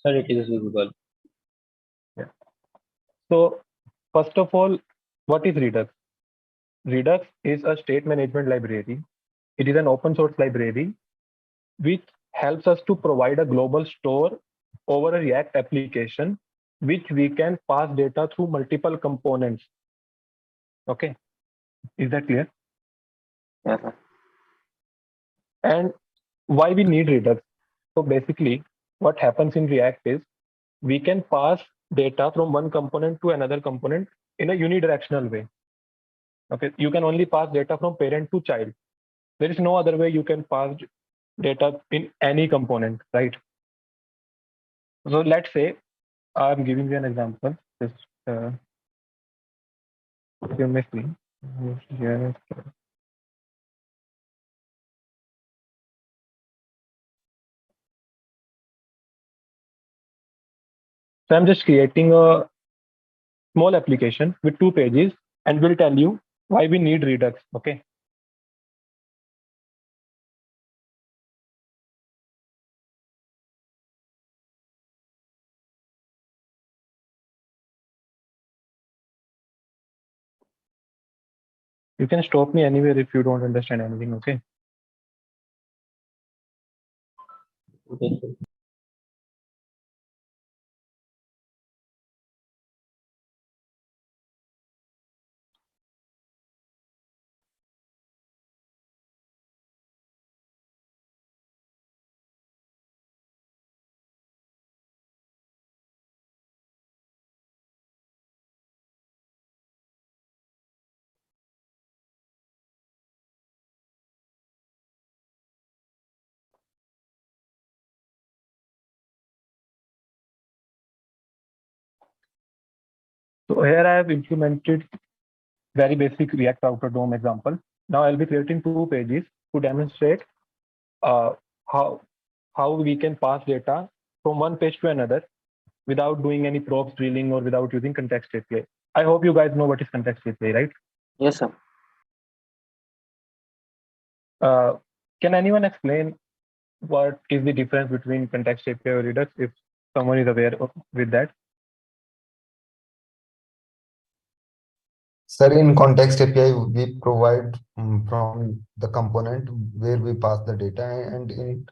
Sir, it is visible. Yeah. So first of all, what is Redux? Redux is a state management library. It is an open source library which helps us to provide a global store over a React application, which we can pass data through multiple components. Okay, is that clear? Yes, sir. And why we need Redux? So basically, what happens in React is we can pass data from one component to another component in a unidirectional way. Okay, you can only pass data from parent to child. There is no other way you can pass data in any component, right? So let's say I'm giving you an example. Just give me a screen. Here. So I'm just creating a small application with 2 pages and will tell you why we need Redux. Okay. You can stop me anywhere if you don't understand anything. Okay. Okay, sir. So here I have implemented very basic React Router DOM example. Now I'll be creating 2 pages to demonstrate uh, how how we can pass data from one page to another without doing any props drilling or without using context API. I hope you guys know what is context API, right? Yes, sir. Can anyone explain what is the difference between context API or Redux if someone is aware with that? Sir, in context API, we provide from the component where we pass the data, and in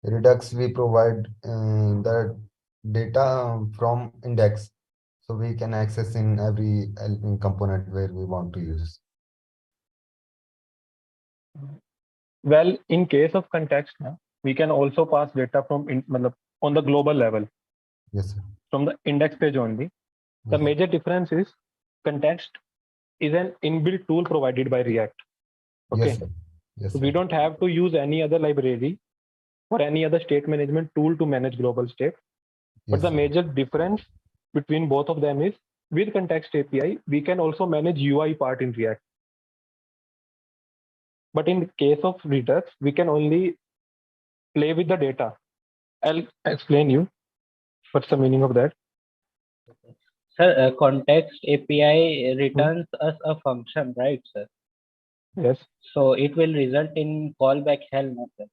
Redux, we provide the data from index. So we can access in every component where we want to use. Well, in case of context, we can also pass data from on the global level Yes, sir. from the index page only. The Yes, major difference is context is an inbuilt tool provided by React. Okay. Yes, sir. Yes, So sir. we don't have to use any other library or any other state management tool to manage global state. But Yes, the sir. major difference between both of them is with context API, we can also manage UI part in React. But in the case of Redux, we can only play with the data. I'll explain you what's the meaning of that. Sir, context API returns us a function, right, sir? Yes. So it will result in callback hell, no, sir.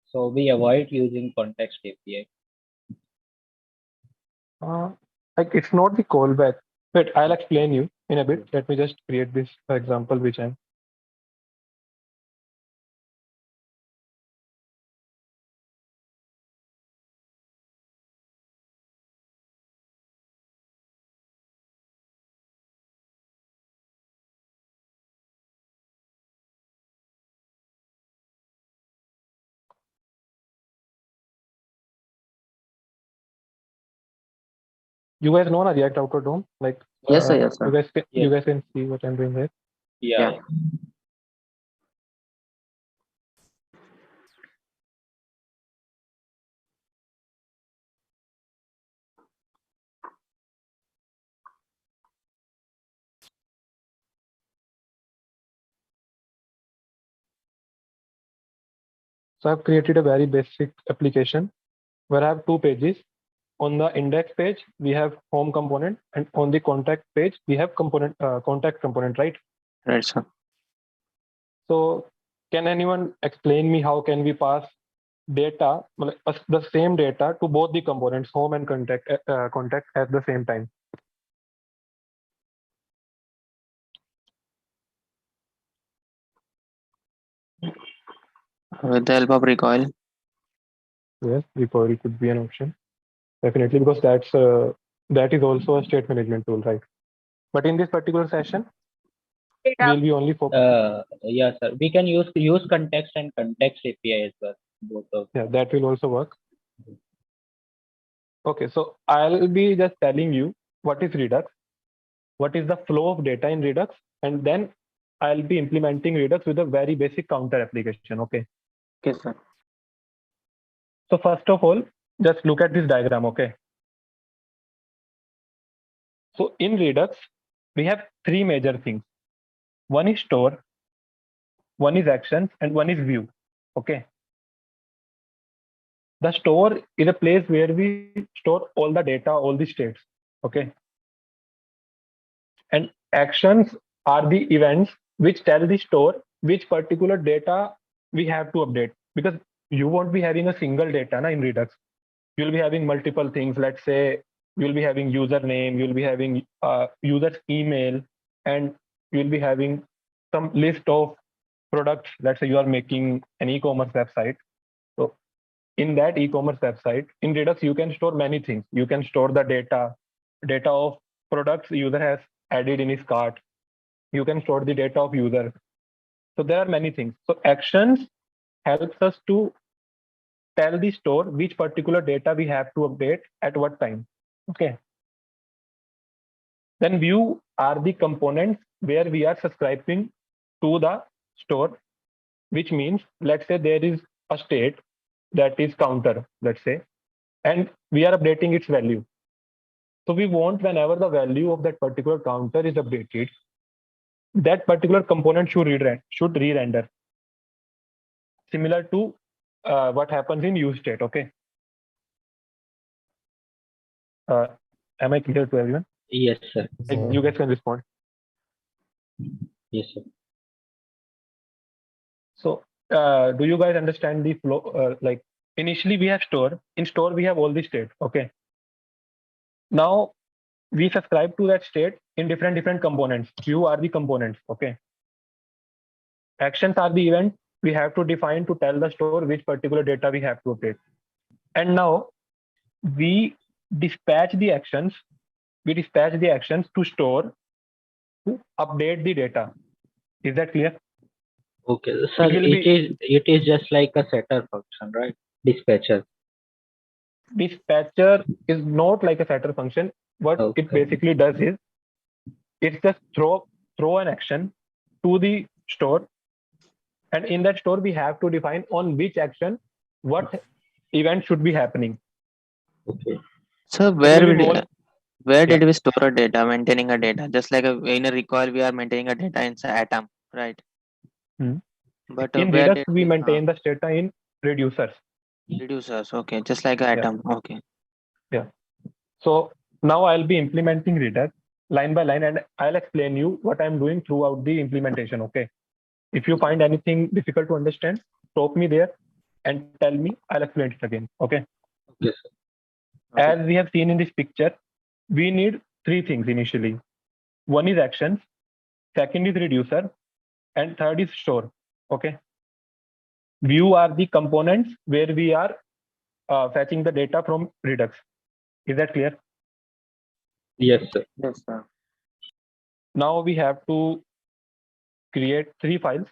So we avoid using context API. Like it's not the callback. Wait, I'll explain you in a bit. Let me just create this example which I'm. You guys know a React Router DOM? Like Yes, sir. Yes, you sir. guys can Yes. you guys can see what I'm doing here. Yeah. Yeah. So I've created a very basic application where I have 2 pages. On the index page, we have home component, and on the contact page, we have contact component, right? Right, sir. So can anyone explain me how can we pass data, the same data to both the components, home and contact at the same time. With the help of recoil. Yes, recovery could be an option. Definitely, because that is also a state management tool, right? But in this particular session, we'll be only focusing. Yeah, sir. We can use context and context API as well. Both of Yeah, that will also work. Okay, so I'll be just telling you what is Redux, what is the flow of data in Redux, and then I'll be implementing Redux with a very basic counter application. Okay. Okay, sir. So first of all, just look at this diagram. Okay. So in Redux, we have three major things. One is store, one is actions, and one is view. Okay. The store is a place where we store all the data, all the states. Okay. And actions are the events which tell the store which particular data we have to update, because you won't be having a single data in Redux. You'll be having multiple things. Let's say you'll be having username, you'll be having user's email, and you'll be having some list of products. Let's say you are making an e-commerce website. So in that e-commerce website, in Redux, you can store many things. You can store the data of products user has added in his cart. You can store the data of user. So there are many things. So actions helps us to tell the store which particular data we have to update at what time. Okay. Then view are the components where we are subscribing to the store, which means, let's say there is a state that is counter, let's say, and we are updating its value. So we want, whenever the value of that particular counter is updated, that particular component should re-render. Similar to what happens in use state. Okay. Am I clear to everyone? Yes, sir. You guys can respond. Yes, sir. So do you guys understand the flow? Like initially we have store. In store we have all the state. Okay. Now we subscribe to that state in different components. Few are the components. Okay. Actions are the event we have to define to tell the store which particular data we have to update. And now we dispatch the actions. We dispatch the actions to store to update the data. Is that clear? Okay, sir. It is just like a setter function, right? Dispatcher. Dispatcher is not like a setter function. What it basically does is it's just throw an action to the store, and in that store we have to define on which action what event should be happening. Okay. So where did we store a data, maintaining a data? Just like in a recoil, we are maintaining a data in Atom, right? But in Redux, we maintain the data in reducers. Reducers, okay, just like Atom. Okay. Yeah. So now I'll be implementing Redux line by line, and I'll explain you what I'm doing throughout the implementation. Okay. If you find anything difficult to understand, stop me there and tell me. I'll explain it again. Okay. Yes, sir. Okay. As we have seen in this picture, we need three things initially. One is actions, second is reducer, and third is store. Okay. View are the components where we are fetching the data from Redux. Is that clear? Yes, sir. Yes, sir. Now we have to create three files.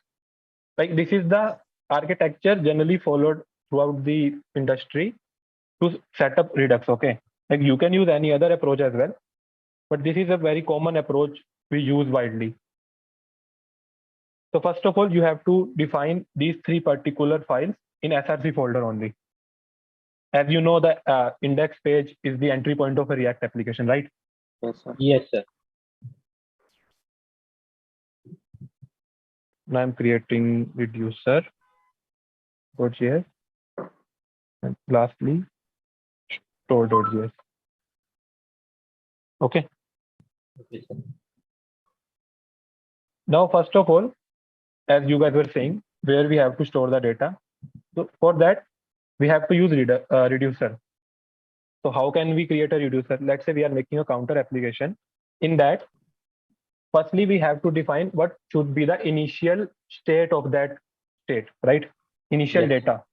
Like this is the architecture generally followed throughout the industry to set up Redux. Okay. Like you can use any other approach as well, but this is a very common approach we use widely. So first of all, you have to define these three particular files in SRC folder only. As you know, the index page is the entry point of a React application, right? Yes, sir. Yes, sir. Now I'm creating reducer.js, and lastly store.js. Okay. Okay, sir. Now, first of all, as you guys were saying, where we have to store the data. So for that, we have to use reducer. So how can we create a reducer? Let's say we are making a counter application. In that, firstly, we have to define what should be the initial state of that state, right? Initial Yes. data.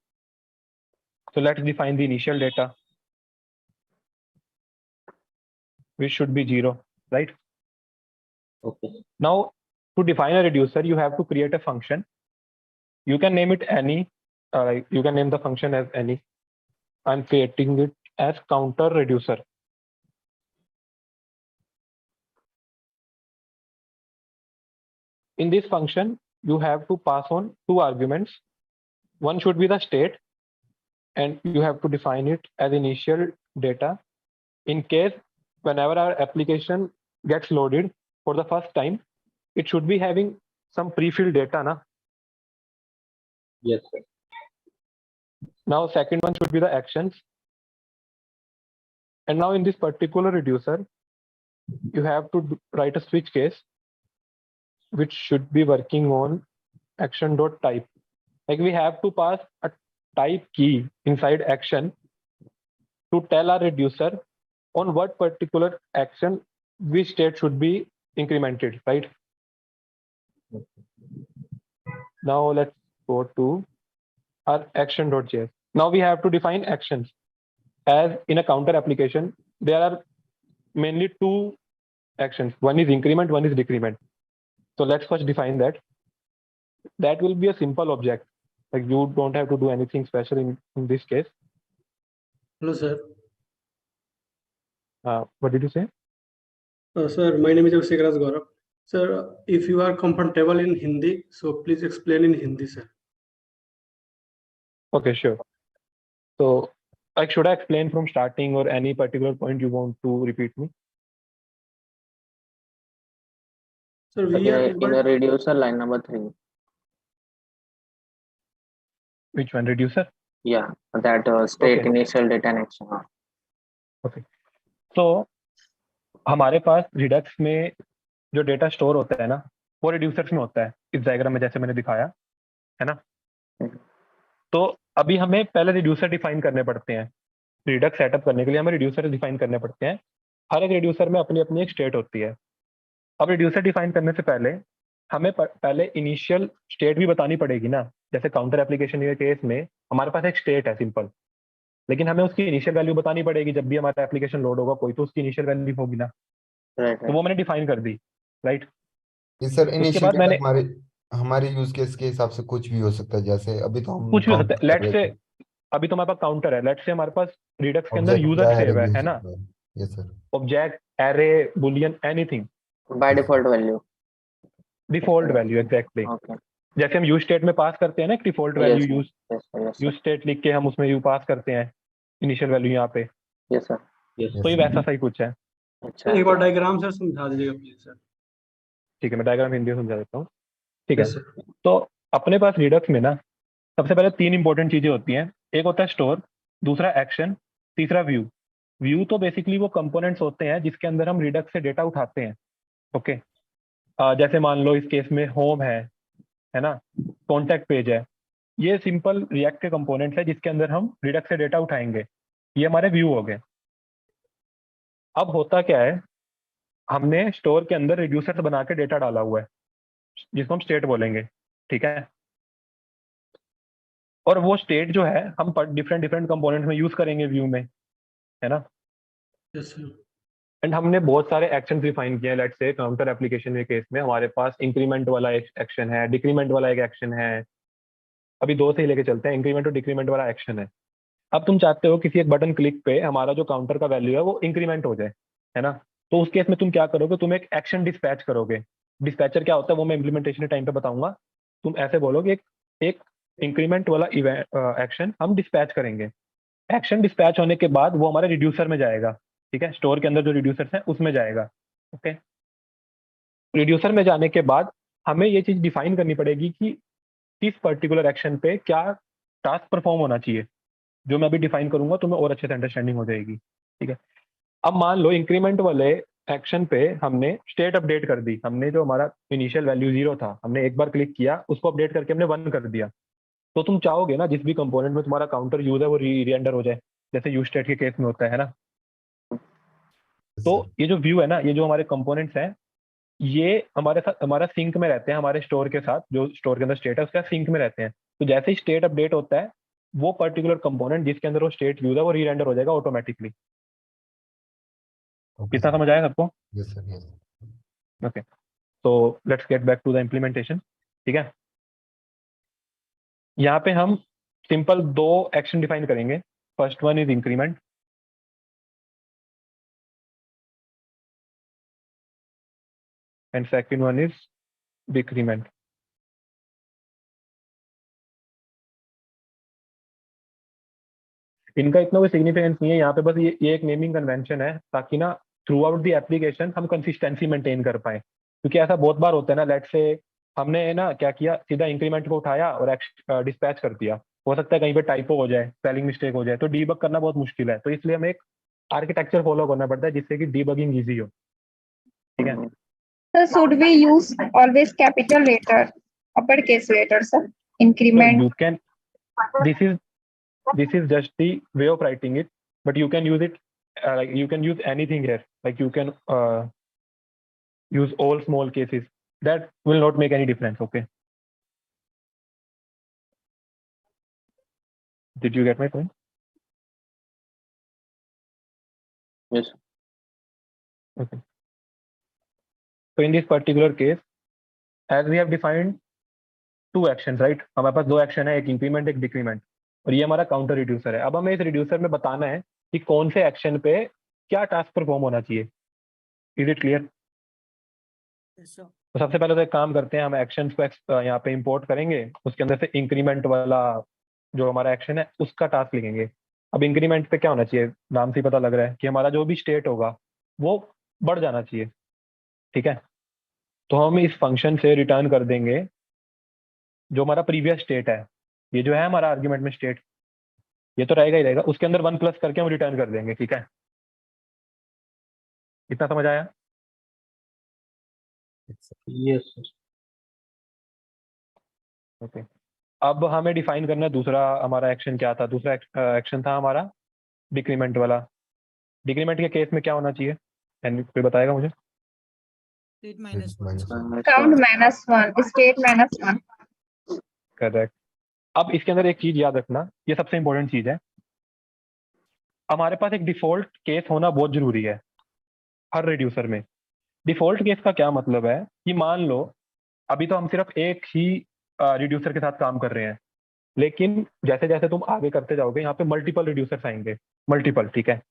So let's define the initial data, which should be 0, right? Okay. Now, to define a reducer, you have to create a function. You can name it any, you can name the function as any. I'm creating it as counter reducer. In this function, you have to pass on 2 arguments. One should be the state, and you have to define it as initial data. In case whenever our application gets loaded for the first time, it should be having some pre-filled data, na? Yes, sir. Now, second one should be the actions. And now in this particular reducer, you have to write a switch case, which should be working on action.type. Like we have to pass a type key inside action to tell our reducer on what particular action which state should be incremented, right? Now let's go to our action.js. Now we have to define actions. As in a counter application, there are mainly 2 actions. One is increment, one is decrement. So let's first define that. That will be a simple object. Like you don't have to do anything special in this case. Hello, sir. What did you say? Sir, my name is Abhishek Raj Gaurav. Sir, if you are comfortable in Hindi, so please explain in Hindi, sir. Okay, sure. So, like, should I explain from starting or any particular point you want to repeat me? Sir, we are In a reducer, line number 3. Which one? Reducer? Yeah, that state Okay. initial data and action. Okay. So, हमारे पास Redux में जो data store होता है ना, वो reducers में होता है, इस डायग्राम में जैसे मैंने दिखाया है ना. तो अभी हमें पहले रिड्यूसर डिफाइन करने पड़ते हैं. रिडक्स सेटअप करने के लिए हमें रिड्यूसर डिफाइन करने पड़ते हैं. हर एक रिड्यूसर में अपनी अपनी एक स्टेट होती है. अब रिड्यूसर डिफाइन करने से पहले हमें पहले इनिशियल स्टेट भी बतानी पड़ेगी ना. जैसे काउंटर एप्लीकेशन के केस में हमारे पास एक स्टेट है सिंपल, लेकिन हमें उसकी इनिशियल वैल्यू बतानी पड़ेगी. जब भी हमारा एप्लीकेशन लोड होगा कोई, तो उसकी इनिशियल वैल्यू होगी ना. तो वो मैंने डिफाइन कर दी, राइट. सर उसके इनिशियल बाद मैंने हमारे यूज केस के हिसाब से कुछ भी हो सकता है. जैसे अभी तो हम कुछ भी हो सकता है. counter कर लेट्स रहे से थे. अभी तो हमारे पास काउंटर है. लेट्स से हमारे पास रिडक्स के अंदर Object यूजर क्या है, सेव है reducer ना. क्या है? Yes, sir. Object, array, Boolean, anything. By default value. Default value, exactly. Okay. जैसे हम यूज स्टेट में पास करते हैं ना default Yes, value, sir. Use Yes, sir. Yes, use sir. State लिख के हम उसमें यू पास करते हैं इनिशियल वैल्यू यहाँ पे. Yes, sir. Yes. तो ये वैसा सही कुछ है. अच्छा. एक बार डायग्राम सर समझा दीजिएगा प्लीज सर. ठीक है, मैं डायग्राम हिंदी में समझा देता हूँ. ठीक है. Yes, sir. तो अपने पास रिडक्स में ना सबसे पहले 3 इंपॉर्टेंट चीजें होती हैं. एक होता है स्टोर, दूसरा एक्शन, तीसरा व्यू. व्यू तो बेसिकली वो कंपोनेंट्स होते हैं जिसके अंदर हम रिडक्स से डेटा उठाते हैं. ओके. जैसे मान लो इस केस में होम है ना, कॉन्टैक्ट पेज है. ये सिंपल रिएक्ट के कंपोनेंट्स है जिसके अंदर हम रिडक्स से डेटा उठाएंगे. ये हमारे व्यू हो गए. अब होता क्या है, हमने स्टोर के अंदर रिड्यूसर बना के डेटा डाला हुआ है जिसको हम स्टेट बोलेंगे. ठीक है. और वो स्टेट जो है हम डिफरेंट कंपोनेंट्स में यूज करेंगे व्यू में, है ना. Yes, sir. एंड हमने बहुत सारे एक्शन डिफाइन किए हैं. लेट्स से काउंटर एप्लीकेशन के केस में हमारे पास इंक्रीमेंट वाला एक एक्शन है, डिक्रीमेंट वाला एक एक्शन है. अभी 2 से ही लेके चलते हैं. इंक्रीमेंट और डिक्रीमेंट वाला एक्शन है. अब तुम चाहते हो किसी एक बटन क्लिक पे हमारा जो काउंटर का वैल्यू है वो इंक्रीमेंट हो जाए, है ना. तो उस केस में तुम क्या करोगे, तुम एक एक्शन डिस्पैच करोगे. डिस्पैचर क्या होता है वो मैं इम्प्लीमेंटेशन के टाइम पे बताऊंगा. तुम ऐसे बोलोगे एक इंक्रीमेंट वाला एक्शन हम डिस्पैच करेंगे. एक्शन डिस्पैच होने के बाद वो हमारे रिड्यूसर में जाएगा. ठीक है. स्टोर के अंदर जो रिड्यूसर्स हैं उसमें जाएगा. ओके. रिड्यूसर में जाने के बाद हमें ये चीज डिफाइन करनी पड़ेगी कि किस पर्टिकुलर एक्शन पे क्या टास्क परफॉर्म होना चाहिए. जो मैं अभी डिफाइन करूंगा तुम्हें और अच्छे से अंडरस्टैंडिंग हो जाएगी. ठीक है. अब मान लो इंक्रीमेंट वाले एक्शन पे हमने स्टेट अपडेट कर दी. हमने जो हमारा इनिशियल वैल्यू 0 था हमने एक बार क्लिक किया, उसको अपडेट करके हमने 1 कर दिया. तो तुम चाहोगे ना जिस भी कंपोनेंट में तुम्हारा काउंटर यूज है वो रीरेंडर हो जाए, जैसे यूज स्टेट के केस में होता है ना। तो ये जो व्यू है ना, ये जो हमारे कंपोनेंट्स हैं, ये हमारे साथ हमारा सिंक में रहते हैं, हमारे स्टोर के साथ, जो स्टोर के अंदर स्टेट है उसका सिंक में रहते हैं। तो जैसे ही स्टेट अपडेट होता है, वो पर्टिकुलर कंपोनेंट जिसके अंदर वो स्टेट यूज है वो रीरेंडर हो जाएगा ऑटोमेटिकली। Okay, कितना sir. समझ आया सबको? Yes, sir. Yes. ओके, तो let's get back to the implementation. ठीक है, यहाँ पे हम सिंपल दो एक्शन डिफाइन करेंगे। First one is increment, and second one is decrement. इनका इतना कोई सिग्निफिकेंस नहीं है यहाँ पे, बस ये एक नेमिंग कन्वेंशन है ताकि ना थ्रू आउट द एप्लीकेशन हम कंसिस्टेंसी मेंटेन कर पाए। क्योंकि ऐसा बहुत बार होता है ना, लेट से हमने ना क्या किया, सीधा इंक्रीमेंट को उठाया और डिस्पैच कर दिया। हो सकता है कहीं पे टाइपो हो जाए, स्पेलिंग मिस्टेक हो जाए, तो डीबग करना बहुत मुश्किल है। तो इसलिए हमें एक आर्किटेक्चर फॉलो करना पड़ता है जिससे कि डीबगिंग ईजी हो। ठीक है, So should we use always capital letter, uppercase letter, sir? so Increment. you can, this is just the way of writing it, but you can use it like you can use anything here, like you can use all small cases. That will not make any difference. Okay, did you get my point? Yes. Okay, so in this particular case, as we have defined two actions, right, हमारे पास दो action है, एक increment एक decrement, और ये हमारा counter reducer है। अब हमें इस रिड्यूसर में बताना है कि कौन से एक्शन पे क्या टास्क परफॉर्म होना चाहिए। Is it clear? तो सबसे पहले तो एक काम करते हैं, हम एक्शन को यहाँ पे इंपोर्ट करेंगे, उसके अंदर से इंक्रीमेंट वाला जो हमारा एक्शन है उसका टास्क लिखेंगे। अब इंक्रीमेंट पे क्या होना चाहिए, नाम से ही पता लग रहा है कि हमारा जो भी स्टेट होगा वो बढ़ जाना चाहिए। ठीक है, तो हम इस फंक्शन से रिटर्न कर देंगे जो हमारा प्रीवियस स्टेट है। ये जो है हमारा आर्ग्यूमेंट में स्टेट, ये तो रहेगा ही रहेगा, उसके अंदर 1 प्लस करके हम रिटर्न कर देंगे। ठीक है, इतना समझ आया? Yes, sir. ओके, अब हमें डिफाइन करना है दूसरा हमारा एक्शन क्या था। दूसरा एक्शन था हमारा डिक्रीमेंट वाला। डिक्रीमेंट के केस में क्या होना चाहिए, कोई बताएगा मुझे? State minus one. Count -1, state -1. Correct. अब इसके अंदर एक चीज याद रखना, ये सबसे इंपॉर्टेंट चीज है, हमारे पास एक डिफॉल्ट केस होना बहुत जरूरी है हर रिड्यूसर में। डिफॉल्ट केस का क्या मतलब है कि मान लो अभी तो हम सिर्फ एक ही रिड्यूसर के साथ काम कर रहे हैं, लेकिन जैसे जैसे तुम आगे करते जाओगे यहाँ पे मल्टीपल रिड्यूसर्स आएंगे, मल्टीपल। ठीक है,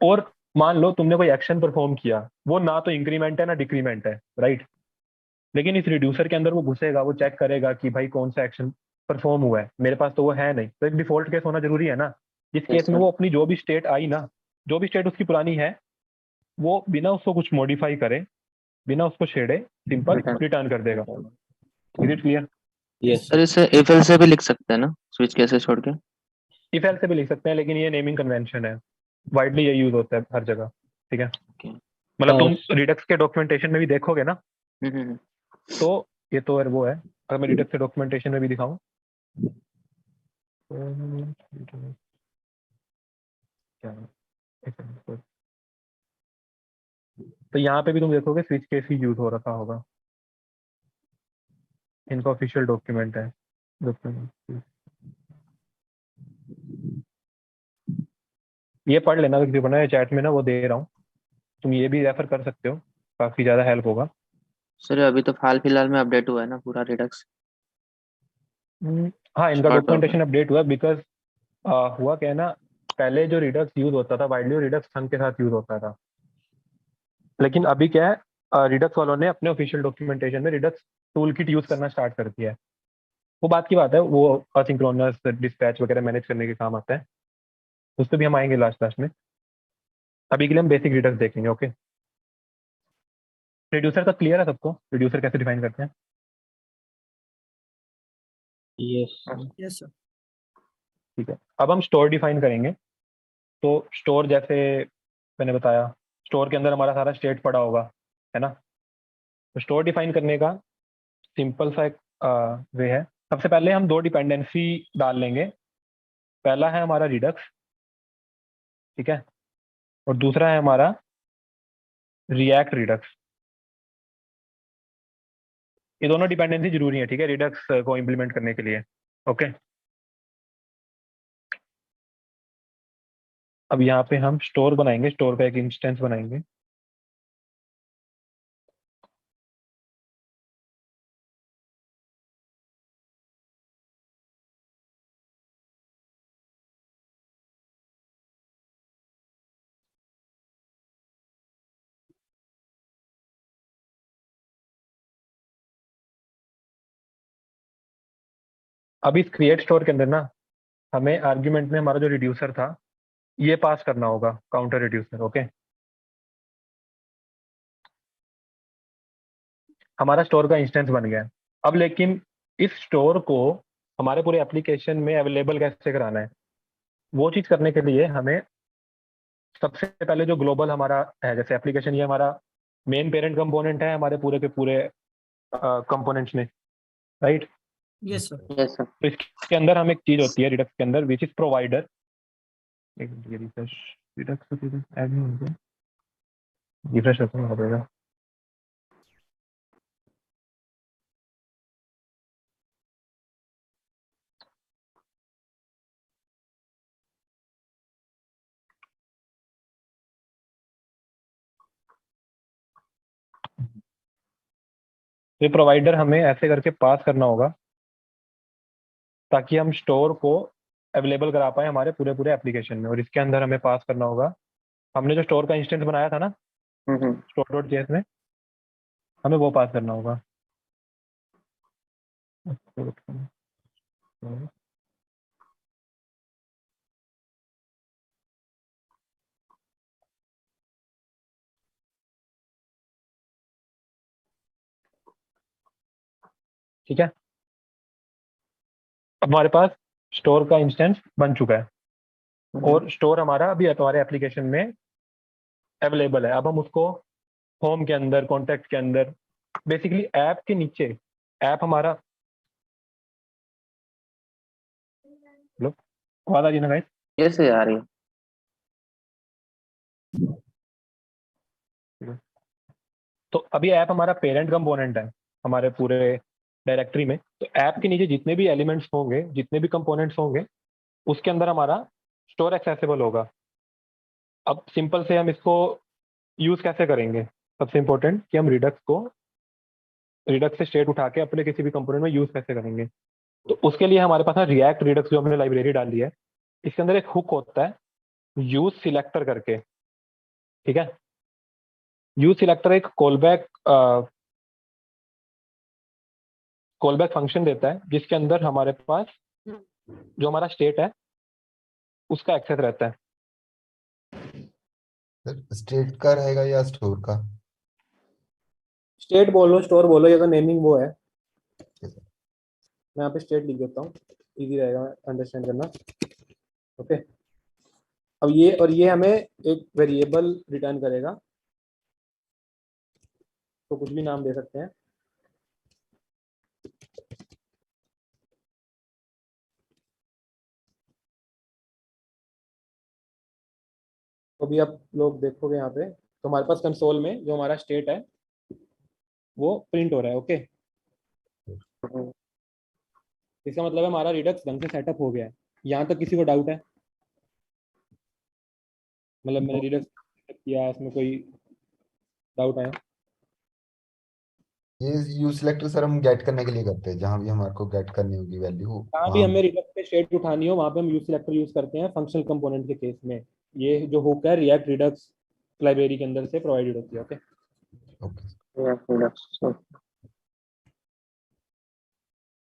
और मान लो तुमने कोई एक्शन परफॉर्म किया, वो ना तो इंक्रीमेंट है ना डिक्रीमेंट है, राइट। लेकिन इस रिड्यूसर के अंदर वो घुसेगा, वो चेक करेगा कि भाई कौन सा एक्शन परफॉर्म हुआ है, मेरे पास तो वो है नहीं। तो एक डिफॉल्ट केस होना जरूरी है ना, जिस Yes, केस में sir. वो अपनी जो भी स्टेट आई ना, जो भी स्टेट उसकी पुरानी है, वो बिना उसको कुछ मॉडिफाई करे, बिना उसको छेड़े, सिंपल Return. रिटर्न कर देगा। Is it clear? Yes, sir sir. इसे if else से भी लिख सकते हैं ना, स्विच केसेस छोड़ के? इफ एल्स से भी लिख सकते हैं, लेकिन ये नेमिंग कन्वेंशन है, वाइडली ये यूज होता है हर जगह। ठीक है, Okay. मतलब तुम Yes. रिडक्स के डॉक्यूमेंटेशन में भी देखोगे ना, हम्म। तो ये तो वो है। अगर मैं रिडक्स के डॉक्यूमेंटेशन में भी दिखाऊं क्या है? एक मिनट। तो यहाँ पे भी तुम देखोगे स्विच केस ही यूज हो रखा होगा, इनका ऑफिशियल डॉक्यूमेंट है। डॉक्यूमेंट ये पढ़ लेना, किसी को ना चैट में ना वो दे रहा हूँ, तुम ये भी रेफर कर सकते हो, काफी ज्यादा हेल्प होगा। सर अभी तो हाल फिलहाल में अपडेट हुआ है ना पूरा रिडक्स। हाँ, इनका Short डॉक्यूमेंटेशन अपडेट हुआ बिकॉज हुआ क्या है ना, पहले जो रिडक्स यूज होता था वाइडली, रिडक्स सन के साथ यूज होता था। लेकिन अभी क्या है, रिडक्स वालों ने अपने ऑफिशियल डॉक्यूमेंटेशन में रिडक्स टूल किट यूज करना स्टार्ट कर दिया है। वो बात की बात है, वो असिंक्रोनस डिस्पैच वगैरह मैनेज करने के काम आता है, उस पर भी हम आएंगे लास्ट लास्ट में। अभी के लिए हम बेसिक रिडक्स देखेंगे। ओके, रिड्यूसर का क्लियर है सबको, रिड्यूसर कैसे डिफाइन करते हैं? Yes. Yes, sir. ठीक है, अब हम स्टोर डिफाइन करेंगे। तो स्टोर जैसे मैंने बताया, स्टोर के अंदर हमारा सारा स्टेट पड़ा होगा, है ना। तो स्टोर डिफाइन करने का सिंपल सा एक वे है, सबसे पहले हम दो डिपेंडेंसी डाल लेंगे। पहला है हमारा रिडक्स, ठीक है, और दूसरा है हमारा रिएक्ट रिडक्स। ये दोनों डिपेंडेंसी जरूरी है, ठीक है, रिडक्स को इम्प्लीमेंट करने के लिए। ओके, अब यहाँ पे हम स्टोर बनाएंगे, स्टोर का एक इंस्टेंस बनाएंगे। अब इस क्रिएट स्टोर के अंदर ना हमें आर्ग्यूमेंट में हमारा जो रिड्यूसर था ये पास करना होगा, काउंटर रिड्यूसर। ओके, हमारा स्टोर का इंस्टेंस बन गया है। अब लेकिन इस स्टोर को हमारे पूरे एप्लीकेशन में अवेलेबल कैसे कराना है, वो चीज करने के लिए हमें सबसे पहले जो ग्लोबल हमारा है, जैसे एप्लीकेशन ये हमारा मेन पेरेंट कंपोनेंट है हमारे पूरे के पूरे कंपोनेंट्स में, right. Yes sir. Yes sir. तो इसके अंदर हम एक चीज होती है रिडक्स के अंदर, which is provider. Redux add नहीं हो गया, रिफ्रेश करना पड़ेगा। ये प्रोवाइडर हमें ऐसे करके पास करना होगा ताकि हम स्टोर को अवेलेबल करा पाए हमारे पूरे पूरे एप्लीकेशन में। और इसके अंदर हमें पास करना होगा, हमने जो स्टोर का इंस्टेंस बनाया था ना स्टोर डॉट जेएस में, हमें वो पास करना होगा। ठीक है, अब हमारे पास स्टोर का इंस्टेंस बन चुका है और स्टोर हमारा अभी हमारे एप्लीकेशन में अवेलेबल है। अब हम उसको होम के अंदर, कॉन्टैक्ट के अंदर, बेसिकली ऐप के नीचे, ऐप हमारा, हेलो आवाज आ रही है ना गाइस? यस आ रही है। तो अभी ऐप हमारा पेरेंट कंपोनेंट है हमारे पूरे डायरेक्टरी में। तो ऐप के नीचे जितने भी एलिमेंट्स होंगे, जितने भी कंपोनेंट्स होंगे, उसके अंदर हमारा स्टोर एक्सेसिबल होगा। अब सिंपल से हम इसको यूज कैसे करेंगे, सबसे इंपॉर्टेंट कि हम रिडक्स से स्टेट उठा के अपने किसी भी कंपोनेंट में यूज कैसे करेंगे। तो उसके लिए हमारे पास है रिएक्ट रिडक्स, जो हमने लाइब्रेरी डाली है। इसके अंदर एक हुक होता है यूज सिलेक्टर करके, ठीक है। यूज सिलेक्टर एक कॉलबैक फंक्शन देता है जिसके अंदर हमारे पास जो हमारा स्टेट है उसका एक्सेस रहता है। स्टेट का रहेगा या स्टोर का? स्टेट बोलो, स्टोर बोलो, ये तो नेमिंग वो है। मैं यहाँ पे स्टेट लिख देता हूँ, इजी रहेगा अंडरस्टैंड करना। ओके, अब ये हमें एक वेरिएबल रिटर्न करेगा, तो कुछ भी नाम दे सकते हैं। तो भी आप लोग देखोगे यहाँ पे, तो हमारे पास कंसोल में जो हमारा स्टेट है वो प्रिंट हो रहा है। ओके, इसका मतलब है हमारा रिडक्स ढंग से सेटअप हो गया है। यहाँ तक किसी को डाउट है? मतलब मैंने रिडक्स किया, इसमें कोई डाउट आया? ये यूज सिलेक्टर सर हम गेट करने के लिए करते हैं, जहां भी हमारे को गेट करनी होगी वैल्यू जहाँ भी वहां। हमें रिडक्स पे स्टेट उठानी हो वहाँ पे हम यूज सिलेक्टर यूज करते हैं फंक्शनल कंपोनेंट के केस में। ये जो हुक है रिएक्ट रिडक्स लाइब्रेरी के अंदर से प्रोवाइडेड होती है। Okay, okay.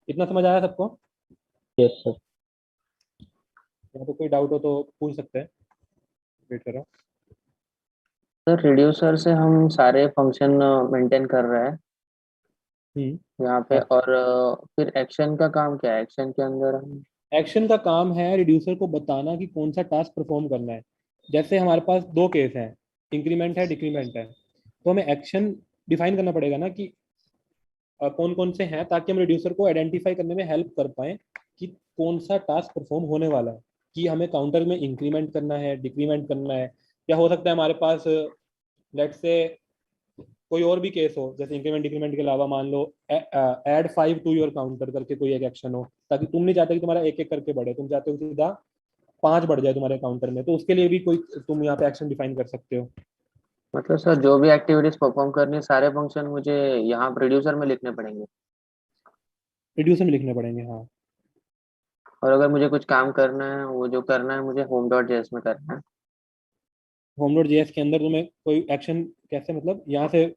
इतना समझ आया सबको? Yes sir. यहाँ पे कोई डाउट हो तो पूछ सकते हैं, वेट करो। सर रिड्यूसर से हम सारे फंक्शन मेंटेन कर रहे हैं यहाँ पे, और फिर एक्शन का काम क्या है? एक्शन के अंदर हम एक्शन का काम है रिड्यूसर को बताना कि कौन सा टास्क परफॉर्म करना है। जैसे हमारे पास दो केस हैं, इंक्रीमेंट है, डिक्रीमेंट है, तो हमें एक्शन डिफाइन करना पड़ेगा ना कि कौन कौन से हैं, ताकि हम रिड्यूसर को आइडेंटिफाई करने में हेल्प कर पाए कि कौन सा टास्क परफॉर्म होने वाला है, कि हमें काउंटर में इंक्रीमेंट करना है, डिक्रीमेंट करना है, या हो सकता है हमारे पास लेट्स से कोई और भी केस हो, जैसे इंक्रीमेंट डिक्रीमेंट के अलावा मान लो ऐड 5 टू योर काउंटर करके कोई एक एक्शन हो, ताकि तुम नहीं चाहते कि तुम्हारा एक एक करके बढ़े, तुम चाहते हो सीधा 5 बढ़ जाए तुम्हारे काउंटर में, तो उसके लिए भी कोई तुम यहाँ पे एक्शन डिफाइन कर सकते हो। मतलब सर जो भी एक्टिविटीज परफॉर्म करनी है सारे फंक्शन मुझे यहाँ प्रोड्यूसर में लिखने पड़ेंगे, रिड्यूसर में लिखने पड़ेंगे, हाँ। और अगर मुझे कुछ काम करना है वो जो करना है मुझे होम डॉट जेएस में करना है। होम डॉट जेएस के अंदर तुम्हें कोई एक्शन कैसे, मतलब यहाँ से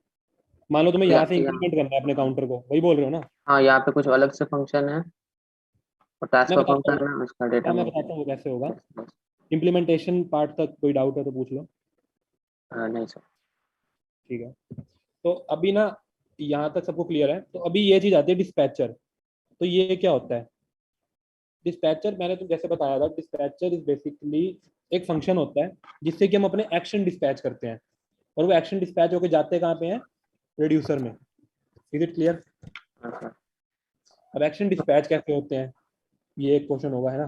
मान लो तुम्हें या, यहाँ से या, इंक्रीमेंट करना है अपने काउंटर को, वही बोल रहे हो ना? हाँ यहाँ पे कुछ अलग से फंक्शन है और टास्क मैं परफॉर्म बताता हूँ, करना है उसका डेटा मैं में। बताता हूँ वो कैसे होगा। Yes, yes. इम्प्लीमेंटेशन पार्ट तक कोई डाउट है तो पूछ लो। नहीं सर। ठीक है, तो अभी ना यहाँ तक सबको क्लियर है। तो अभी ये चीज आती है डिस्पैचर। तो ये क्या होता है डिस्पैचर? मैंने तो जैसे बताया था, डिस्पैचर इज बेसिकली एक फंक्शन होता है जिससे कि हम अपने एक्शन डिस्पैच करते हैं, और वो एक्शन डिस्पैच होकर जाते कहाँ पे हैं? रिड्यूसर में। Is it clear? हाँ सर। अब एक्शन डिस्पैच कैसे होते हैं, ये एक क्वेश्चन होगा, है ना?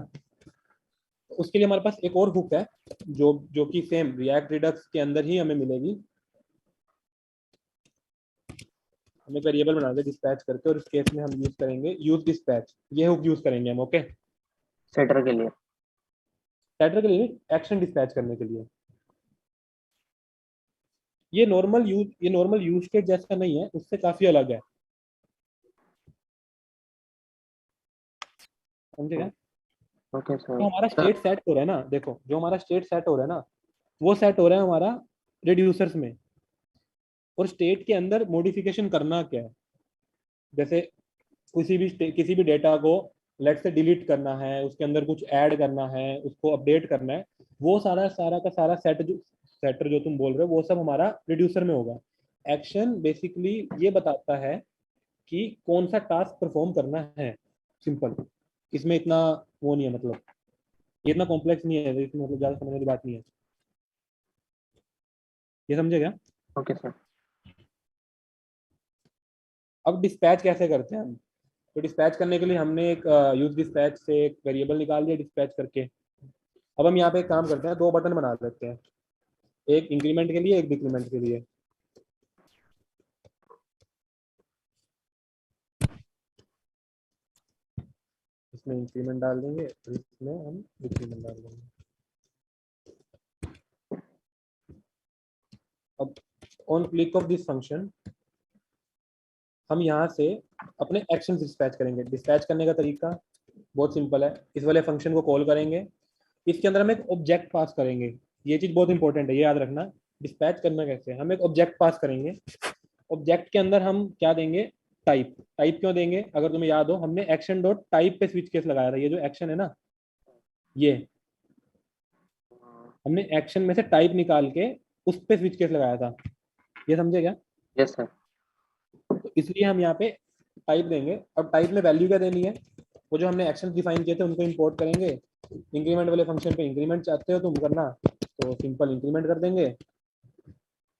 तो उसके लिए हमारे पास एक और हुक है जो कि सेम रिएक्ट रिडक्स के अंदर ही हमें मिलेगी। हमें वेरिएबल बना दे डिस्पैच करके, और इस केस में हम यूज करेंगे यूज डिस्पैच। ये हुक यूज करेंगे हम, ओके? सेटर के लिए। सेटर के लिए, एक्शन डिस्पैच करने के लिए। ये नॉर्मल यूज केस जैसा नहीं है, उससे काफी अलग है, समझेगा? ओके तो सर। हमारा सर स्टेट सेट हो रहा है ना, देखो जो हमारा स्टेट सेट हो रहा है ना, वो सेट हो रहा है हमारा रिड्यूसर्स में। और स्टेट के अंदर मॉडिफिकेशन करना क्या है, जैसे किसी भी डेटा को लेट से डिलीट करना है, उसके अंदर कुछ ऐड करना है, उसको अपडेट करना है, वो सारा सारा का सारा सेटर जो तुम बोल रहे हो वो सब हमारा रिड्यूसर में होगा। एक्शन बेसिकली ये बताता है कि कौन सा टास्क परफॉर्म करना है, सिंपल। इसमें इतना वो नहीं है, मतलब ये इतना कॉम्प्लेक्स नहीं है, इसमें मतलब ज्यादा समझने की बात नहीं है। ये समझे क्या? Okay sir. अब डिस्पैच कैसे करते हैं हम? तो डिस्पैच करने के लिए हमने एक यूज डिस्पैच से एक वेरिएबल निकाल दिया डिस्पैच करके। अब हम यहाँ पे एक काम करते हैं, दो बटन बना लेते हैं, एक इंक्रीमेंट के लिए, एक डिक्रीमेंट के लिए। इसमें इंक्रीमेंट डाल देंगे, और इसमें हम डिक्रीमेंट डाल देंगे। अब on click of this function हम यहाँ से अपने एक्शन डिस्पैच करेंगे। डिस्पैच करने का तरीका बहुत सिंपल है, इस वाले फंक्शन को कॉल करेंगे, इसके अंदर हम एक ऑब्जेक्ट पास करेंगे। ये चीज बहुत इंपॉर्टेंट है, ये याद रखना। डिस्पैच करना कैसे है, हम एक ऑब्जेक्ट पास करेंगे, ऑब्जेक्ट के अंदर हम क्या देंगे? टाइप। टाइप क्यों देंगे? अगर तुम्हें याद हो, हमने एक्शन डॉट टाइप पे स्विच केस लगाया था। ये जो एक्शन है ना, ये हमने एक्शन में से टाइप निकाल के उस पे स्विच केस लगाया था। ये समझे क्या? Yes sir. तो इसलिए हम यहाँ पे टाइप देंगे। अब टाइप में वैल्यू क्या देनी है? वो जो हमने एक्शन डिफाइन किए थे उनको इंपोर्ट करेंगे। इंक्रीमेंट वाले फंक्शन पे इंक्रीमेंट चाहते हो तुम करना, तो सिंपल इंक्रीमेंट कर देंगे,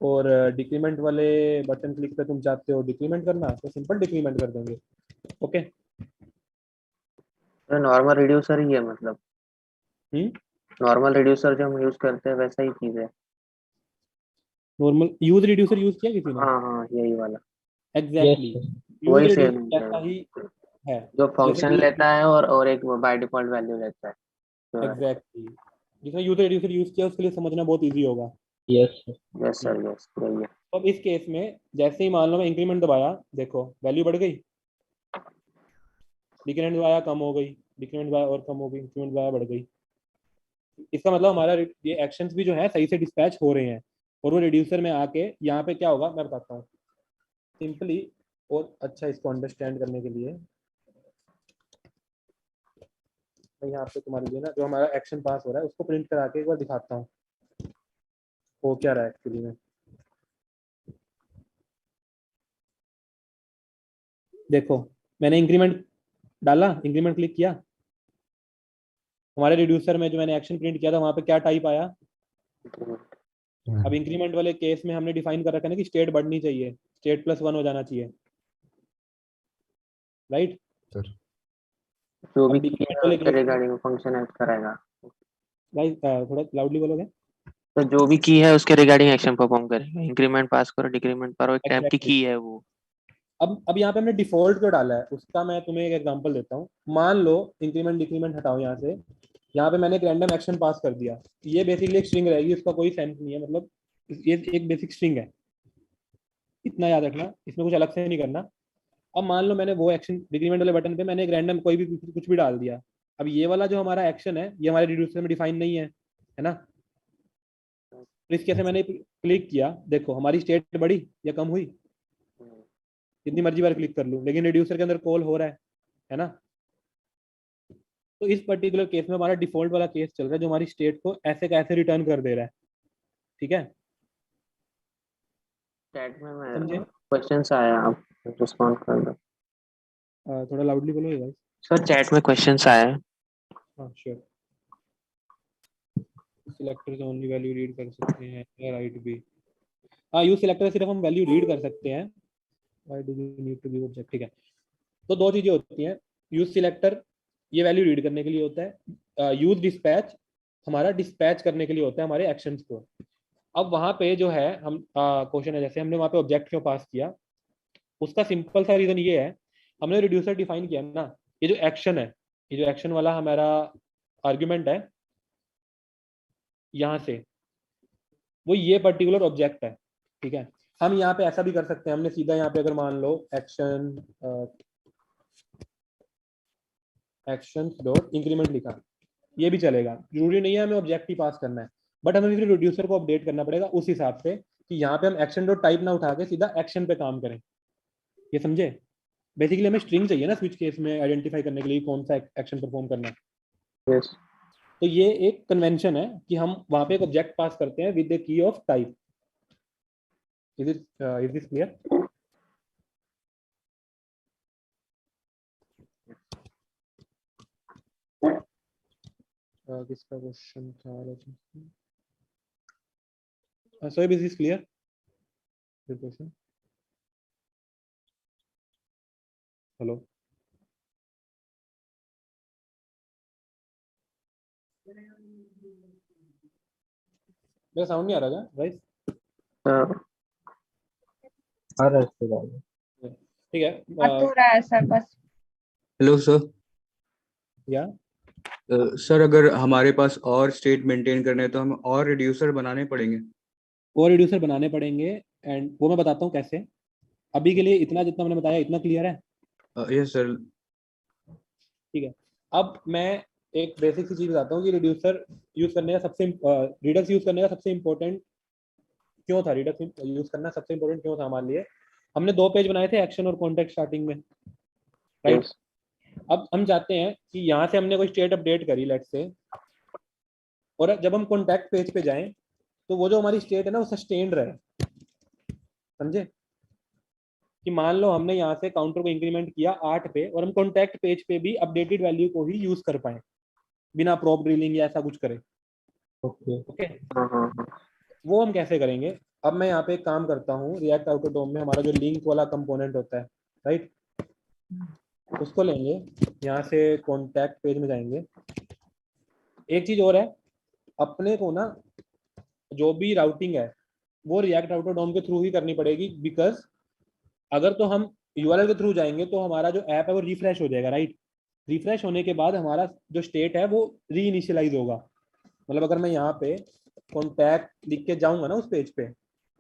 और डिक्रीमेंट वाले बटन क्लिक पे तुम चाहते हो डिक्रीमेंट करना, तो सिंपल डिक्रीमेंट कर देंगे, ओके? नॉर्मल रिड्यूसर ही है मतलब, हम्म। नॉर्मल रिड्यूसर जो हम यूज करते हैं वैसा ही चीज है। नॉर्मल यूज रिड्यूसर यूज किया किसी ने? हाँ हाँ यही वाला। Yes, exactly, sir. यूज वही सेम रिड्यूसर है जैसा ही है। जो जैसे फंक्शन कि लेता है और एक बाय डिफॉल्ट वैल्यू लेता है जो है। एग्जैक्टली जिसने यूज रिड्यूसर यूज किया उसके लिए समझना बहुत इजी होगा। Yes, sir. Yes sir yes यही है। तो अब इस केस में जैसे ही मान लो मैं इंक्रीमेंट दबाया, देखो वैल्यू बढ़ गई, डिक्रीमेंट दबाया कम हो गई, डिक्रीमेंट दबाया और कम हो गई, इंक्रीमेंट दबाया बढ़ गई। इसका मतलब हमारा ये एक्शंस भी जो है सही से डिस्पैच हो रहे हैं, और वो रिड्यूसर में आके यहाँ पे क्या होगा मैं बताता हूँ सिंपली। और अच्छा इसको अंडरस्टैंड करने के लिए मैं यहाँ पे तुम्हारे लिए ना जो हमारा एक्शन पास हो रहा है उसको प्रिंट करा के एक बार दिखाता हूँ हो क्या रहा है एक्चुअली में। देखो मैंने इंक्रीमेंट डाला, इंक्रीमेंट क्लिक किया, हमारे रिड्यूसर में जो मैंने एक्शन प्रिंट किया था वहां पे क्या टाइप आया? अब इंक्रीमेंट वाले केस में हमने डिफाइन कर रखा है ना कि स्टेट बढ़नी चाहिए, स्टेट +1 हो जाना चाहिए। राइट। जो भी अब की decrement है वाले उसके केस में रिगार्डिंग फंक्शन एक्ट करेगा। गाइस थोड़ा लाउडली बोलोगे? तो जो भी की है उसके रिगार्डिंग एक्शन परफॉर्म करेगा, इंक्रीमेंट पास करो, डिक्रीमेंट करो, एक टाइप की Exactly. की है वो। अब यहाँ पे हमने डिफॉल्ट क्यों डाला है उसका मैं तुम्हें एक एग्जांपल देता हूँ। मान लो इंक्रीमेंट डिक्रीमेंट हटाओ यहाँ से, यहाँ पे मैंने एक रैंडम एक्शन पास कर दिया, ये बेसिकली एक स्ट्रिंग रहेगी, उसका कोई सेंस नहीं है, मतलब ये एक बेसिक स्ट्रिंग है, इतना याद रखना, इसमें कुछ अलग से नहीं करना। अब मान लो मैंने वो एक्शन डिक्रीमेंट वाले बटन पे मैंने एक रैंडम कोई भी कुछ भी डाल दिया। अब ये वाला जो हमारा एक्शन है ये हमारे रिड्यूसर में डिफाइन नहीं है ना। तो इस केस में मैंने क्लिक किया, देखो हमारी स्टेट बढ़ी या कम हुई, जितनी मर्जी बार क्लिक कर लूं, लेकिन रिड्यूसर के अंदर कॉल हो रहा है ना। तो इस पर्टिकुलर केस में हमारा डिफॉल्ट वाला केस चल रहा है जो हमारी स्टेट को ऐसे कैसे रिटर्न कर दे रहा है, ठीक है। चैट में समझे? क्वेश्चंस आया, आप रिस्पॉन्ड कर दो। थोड़ा लाउडली बोलो गाइस। सर चैट में क्वेश्चंस आया है। हाँ श्योर। सिलेक्टर से ओनली वैल्यू रीड कर सकते हैं या राइट भी। हाँ यूज सिलेक्टर से सिर्फ हम वैल्यू रीड कर सकते हैं। Why do you need to give object, ठीक है। तो दो चीजें होती हैं, यूज सिलेक्टर ये वैल्यू रीड करने के लिए होता है, यूज डिस्पैच हमारा डिस्पैच करने के लिए होता है हमारे एक्शंस को। अब वहां पे जो है हम क्वेश्चन है जैसे हमने वहां पे ऑब्जेक्ट क्यों पास किया, उसका सिंपल सा रीजन ये है, हमने रिड्यूसर डिफाइन किया ना, ये जो एक्शन है, ये जो एक्शन वाला हमारा आर्ग्यूमेंट है यहाँ से, वो ये पर्टिकुलर ऑब्जेक्ट है, ठीक है। हम यहाँ पे ऐसा भी कर सकते हैं, हमने सीधा यहाँ पे अगर मान लो एक्शन डॉट इंक्रीमेंट लिखा, ये भी चलेगा, जरूरी नहीं है हमें ऑब्जेक्ट ही पास करना है, बट हमें फिर रिड्यूसर को अपडेट करना पड़ेगा उस हिसाब से कि यहाँ पे हम एक्शन डॉट टाइप ना उठा के सीधा एक्शन पे काम करें। ये समझे? बेसिकली हमें स्ट्रिंग चाहिए ना स्विच केस में आइडेंटिफाई करने के लिए कौन सा एक्शन परफॉर्म करना है। यस। तो ये एक कन्वेंशन है कि हम वहां पे एक ऑब्जेक्ट पास करते हैं with the key of type. Is this clear? किसका क्वेश्चन था? So is this clear question? Hello, मेरा साउंड नहीं आ रहा क्या गाइस? ठीक है। तो रहा है सर बस। Hello sir. या सर अगर हमारे पास और स्टेट मेंटेन करने हैं तो हमें और रिड्यूसर बनाने पड़ेंगे? वो रिड्यूसर बनाने पड़ेंगे एंड वो मैं बताता हूँ कैसे। अभी के लिए इतना जितना मैंने बताया इतना क्लियर है? Yes sir. ठीक है। अब मैं एक बेसिक सी चीज बताता हूँ कि रिड्यूसर यूज करने का सबसे रिडक्स यूज करने का सबसे इंपॉर्टेंट क्यों था, रिडक्स यूज करना सबसे इंपॉर्टेंट क्यों था हमारे लिए। हमने 2 पेज बनाए थे, एक्शन और कॉन्टेक्स्ट स्टार्टिंग में, राइट। अब हम चाहते हैं कि यहाँ से हमने कोई स्टेट अपडेट करी लेट से, और जब हम कॉन्टैक्ट पेज पे जाएं तो वो जो हमारी स्टेट है ना वो सस्टेन्ड रहे, समझे? कि मान लो हमने यहाँ से काउंटर को इंक्रीमेंट किया 8 पे और हम कॉन्टैक्ट पेज पे भी अपडेटेड वैल्यू को ही यूज कर पाए बिना प्रॉप ड्रिलिंग या ऐसा कुछ करे। ओके। वो हम कैसे करेंगे? अब मैं यहाँ पे एक काम करता हूँ, रिएक्ट आउटर डोम में हमारा जो लिंक वाला कंपोनेंट होता है, राइट, उसको लेंगे, यहाँ से कॉन्टैक्ट पेज में जाएंगे। एक चीज और है, अपने को ना जो भी राउटिंग है वो रिएक्ट आउटर डोम के थ्रू ही करनी पड़ेगी, बिकॉज अगर तो हम यूआरएल के थ्रू जाएंगे तो हमारा जो ऐप है वो रिफ्रेश हो जाएगा, राइट। रिफ्रेश होने के बाद हमारा जो स्टेट है वो री इनिशियलाइज होगा। मतलब अगर मैं यहाँ पे कॉन्टैक्ट लिख के जाऊंगा ना उस पेज पे,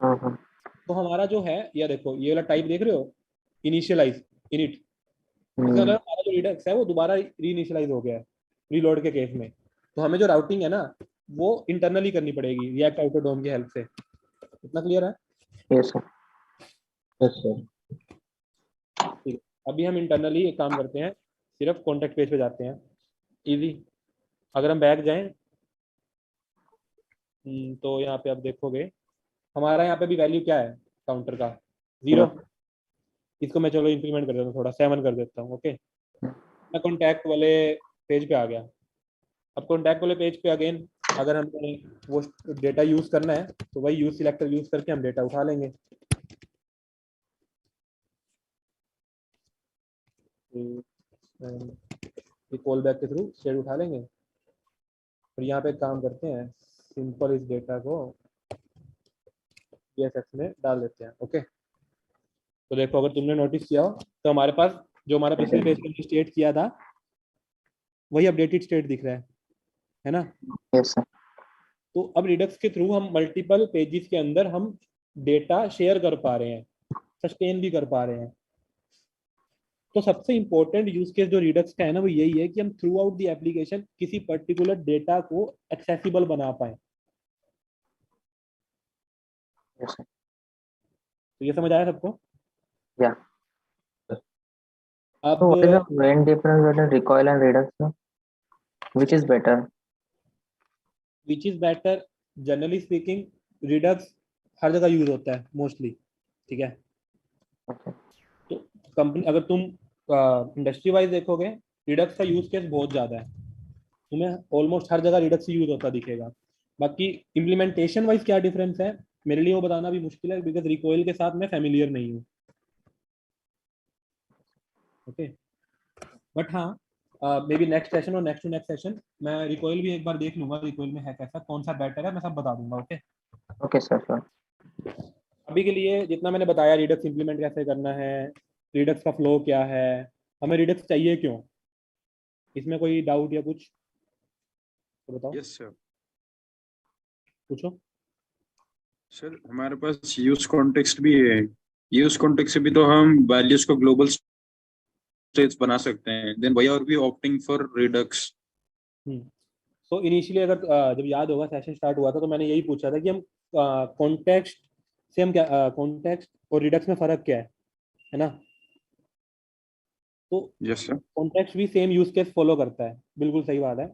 तो हमारा जो है ये देखो, ये वाला टाइप देख रहे हो, इनिशियलाइज इनिट, इसका मतलब हमारा जो रिडक्स है वो दोबारा री इनिशियलाइज हो गया है रीलोड के केस में। तो हमें जो राउटिंग है ना वो इंटरनली करनी पड़ेगी रिएक्ट आउटर डोम की हेल्प से। इतना क्लियर है? Yes sir. Yes sir. ठीक है। अभी हम इंटरनली एक काम करते हैं, सिर्फ कॉन्टैक्ट पेज पे जाते हैं, इजी। अगर हम बैक जाएं तो यहाँ पे आप देखोगे हमारा यहाँ पे भी वैल्यू क्या है काउंटर का, 0। इसको मैं चलो इंक्रीमेंट कर देता हूँ, थोड़ा 7 कर देता हूँ। ओके, मैं कॉन्टैक्ट वाले पेज पे आ गया। अब कॉन्टैक्ट वाले पेज पे अगेन अगर हमें वो डेटा यूज करना है तो वही यूज सिलेक्टर यूज करके हम डेटा उठा लेंगे। ये कॉल बैक के थ्रू स्टेट उठा लेंगे और यहाँ पे काम करते हैं, सिंपल इस डेटा को ESX में डाल देते हैं। ओके, तो देखो अगर तुमने नोटिस किया हो तो हमारे पास जो हमारा पिछले पेज पे स्टेट किया था वही अपडेटेड स्टेट दिख रहा है ना। Yes, sir. तो अब रिडक्स के थ्रू हम मल्टीपल पेजेस के अंदर हम डेटा शेयर कर पा रहे हैं, सस्टेन भी कर पा रहे हैं। तो सबसे इंपॉर्टेंट यूज केस जो रिडक्स का है ना वो यही है कि हम थ्रू आउट द एप्लीकेशन किसी पर्टिकुलर डेटा को एक्सेसिबल बना पाए। Yes, sir. तो ये समझ आया सबको? Yeah. अब So what is the main difference between recoil and redux, sir? Which is better? Which is better, generally speaking redux हर जगह यूज होता है मोस्टली, ठीक है। Okay. तो कंपनी अगर तुम इंडस्ट्री वाइज देखोगे रिडक्स का यूज केस बहुत ज्यादा है, तुम्हें ऑलमोस्ट हर जगह रिडक्स यूज होता दिखेगा। बाकी इम्प्लीमेंटेशन वाइज क्या डिफरेंस है मेरे लिए वो बताना भी मुश्किल है, बिकॉज रिकॉइल के साथ मैं फेमिलियर नहीं हूँ। ओके, बट हाँ मे बी नेक्स्ट सेशन और नेक्स्ट टू नेक्स्ट सेशन मैं रिकॉइल भी एक बार देख लूंगा, रिकॉइल में है कैसा, कौन सा बेटर है, मैं सब बता दूंगा। Okay, Okay, sir. Sure. अभी के लिए जितना मैंने बताया रिडक्स इंप्लीमेंट कैसे करना है, रिडक्स का फ्लो क्या है, हमें रिडक्स चाहिए क्यों, इसमें कोई डाउट या कुछ तो बताओ। Yes sir. पूछो। सर हमारे पास यूज कॉन्टेक्स्ट भी है, यूज कॉन्टेक्स्ट से भी तो हम वैल्यूज को ग्लोबल स्टेट्स बना सकते हैं, then why are we opting for Redux? तो इनिशियली अगर जब याद होगा सेशन स्टार्ट हुआ था तो मैंने यही पूछा था कि हम कॉन्टेक्स्ट से हम क्या कॉन्टेक्स्ट और रिडक्स में फर्क क्या है ना। तो यस सर। कॉन्टेक्स्ट भी सेम यूज केस फॉलो करता है, बिल्कुल सही बात है।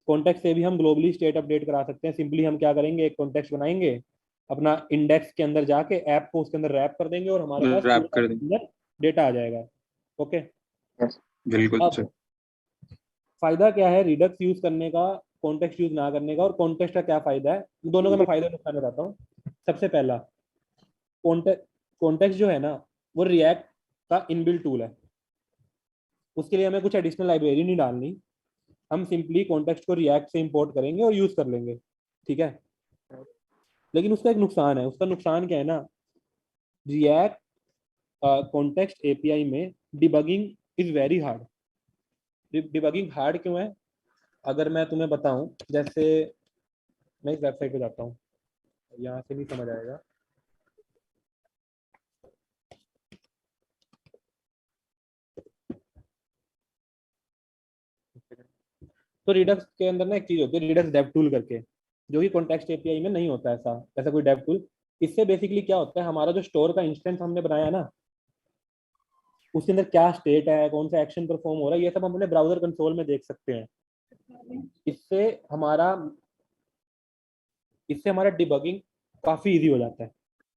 कॉन्टेक्स्ट से भी हम ग्लोबली स्टेट अपडेट करा सकते हैं। सिंपली हम क्या करेंगे, एक कॉन्टेक्स्ट बनाएंगे, अपना इंडेक्स के अंदर जाके ऐप को उसके अंदर रैप कर देंगे और हमारे पास रैप कर देंगे, अंदर डेटा आ जाएगा। Okay, Yes. बिल्कुल अब सर। फायदा क्या है रिडक्स यूज करने का, कॉन्टेक्स्ट यूज ना करने का, और कॉन्टेक्स्ट का क्या फायदा है, दोनों का मैं फायदा नुकसान बताता हूँ। सबसे पहला, कॉन्टेक्स्ट जो है ना वो रिएक्ट का इनबिल्ट टूल है, उसके लिए हमें कुछ एडिशनल लाइब्रेरी नहीं डालनी, हम सिंपली कॉन्टेक्स्ट को रिएक्ट से इंपोर्ट करेंगे और यूज कर लेंगे, ठीक है। लेकिन उसका एक नुकसान है, उसका नुकसान क्या है ना, रिएक्ट कॉन्टेक्स्ट एपीआई में debugging is very hard. Debugging hard क्यों है, अगर मैं तुम्हें बताऊं, जैसे मैं इस वेबसाइट पे जाता हूँ, यहाँ से भी समझ आएगा। तो रिडक्स के अंदर ना एक चीज होती है रिडक्स डेव टूल करके, जो कि कॉन्टेक्स्ट एपीआई में नहीं होता ऐसा ऐसा कोई डेव टूल। इससे बेसिकली क्या होता है, हमारा जो स्टोर का इंस्टेंस हमने बनाया ना उसके अंदर क्या स्टेट है, कौन सा एक्शन परफॉर्म हो रहा है, ये सब हम अपने ब्राउजर कंसोल में देख सकते हैं। इससे हमारा डिबगिंग काफी इजी हो जाता है,